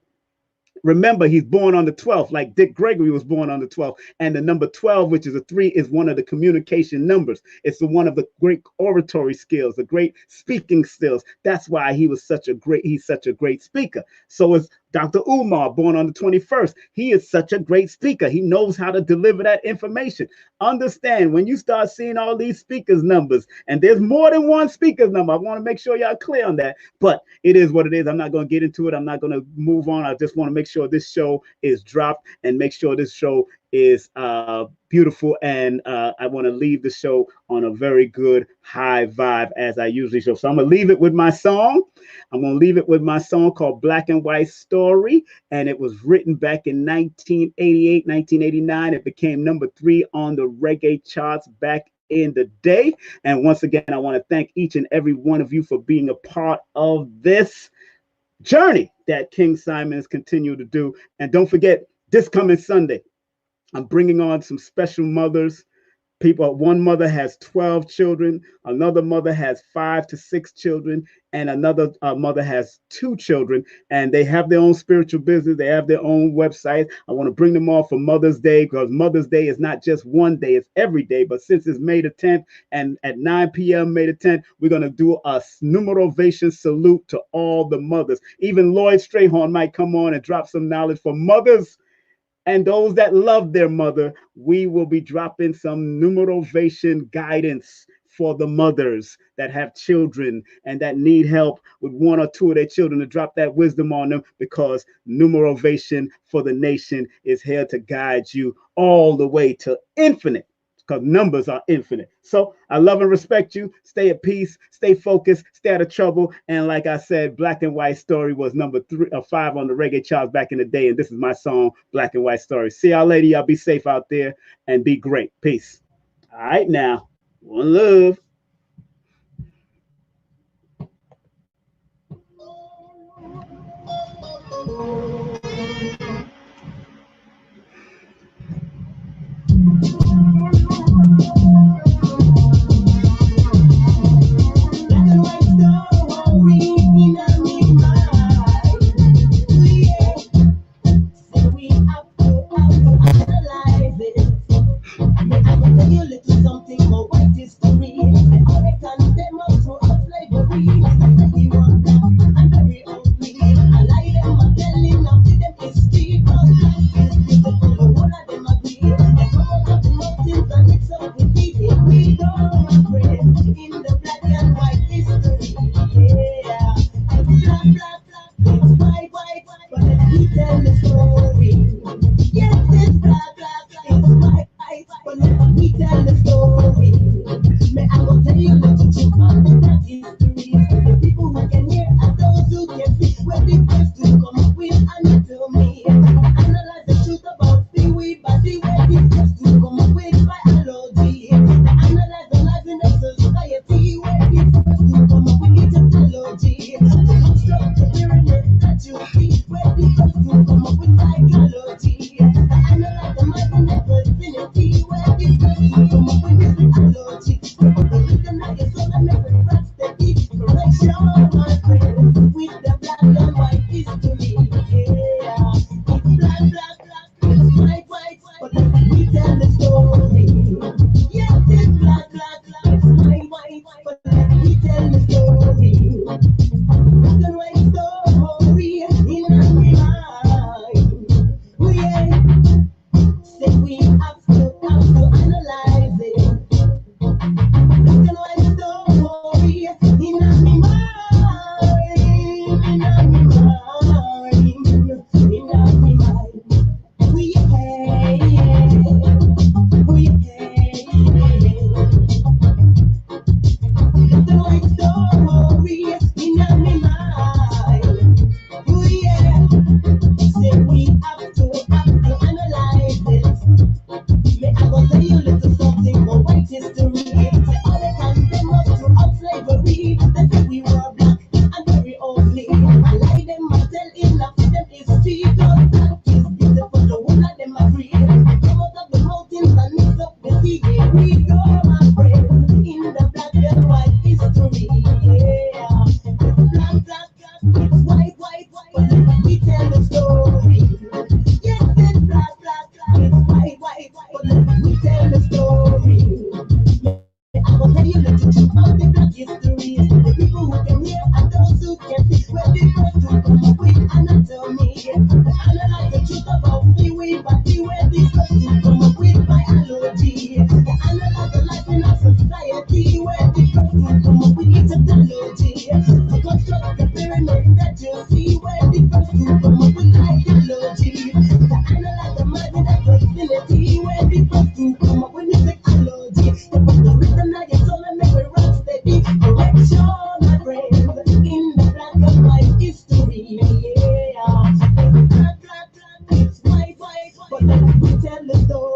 Remember, he's born on the 12th, like Dick Gregory was born on the 12th. And the number 12, which is a 3, is one of the communication numbers. It's one of the great oratory skills, the great speaking skills. That's why he's such a great speaker. So is Dr. Umar, born on the 21st. He is such a great speaker. He knows how to deliver that information. Understand, when you start seeing all these speakers numbers, and there's more than one speaker's number, I want to make sure y'all clear on that, but it is what it is. I'm not going to get into it. I'm not going to move on. I just want to make sure this show is dropped and make sure this show is beautiful, and I want to leave the show on a very good high vibe, as I usually show. So I'm gonna leave it with my song. I'm gonna leave it with my song called Black and White Story, and it was written back in 1988, 1989. It became number 3 on the reggae charts back in the day. And once again, I want to thank each and every one of you for being a part of this journey that King Simon has continued to do. And don't forget, this coming Sunday, I'm bringing on some special mothers. One mother has 12 children, another mother has 5 to 6 children, and another mother has 2 children, and they have their own spiritual business. They have their own website. I want to bring them on for Mother's Day, because Mother's Day is not just one day, it's every day. But since it's May the 10th, and at 9 p.m. May the 10th, we're going to do a numerovation salute to all the mothers. Even Lloyd Strayhorn might come on and drop some knowledge for mothers and those that love their mother. We will be dropping some numerovation guidance for the mothers that have children and that need help with 1 or 2 of their children, to drop that wisdom on them, because numerovation for the nation is here to guide you all the way to infinite, because numbers are infinite. So I love and respect you. Stay at peace, stay focused, stay out of trouble. And like I said, Black and White Story was number 3 or 5 on the reggae charts back in the day. And this is my song, Black and White Story. See y'all later. Y'all be safe out there and be great. Peace. All right, now, one love. Something called white history. me. I lie them, I tell enough of them is street. Cause black is beautiful, the whole of them agree. Come out of the mountains and mix up the sea. Here we go, my friend, in the black and white history. Yeah, black, black, black, it's white, white, white. We tell the story. Yes, it's black, black, black, it's white, white, white. We tell the story. I will tell you the truth about the black history. The people who can hear and those who can see. We're the first to come up with anatomy. Analyze the truth about the way, but we're the first to come up with biology. Analyze the life in our society. We're the first to come up with technology. To construct the pyramid that you see. We're the first to come up with ideology. To analyze the mind in that vicinity. We're the first to come up with musicology. To put the rhythm like your soul and make it rock steady. Correction, my friends, in the black and white history. Yeah, it's black, black, black, it's white, white, but let me tell the story.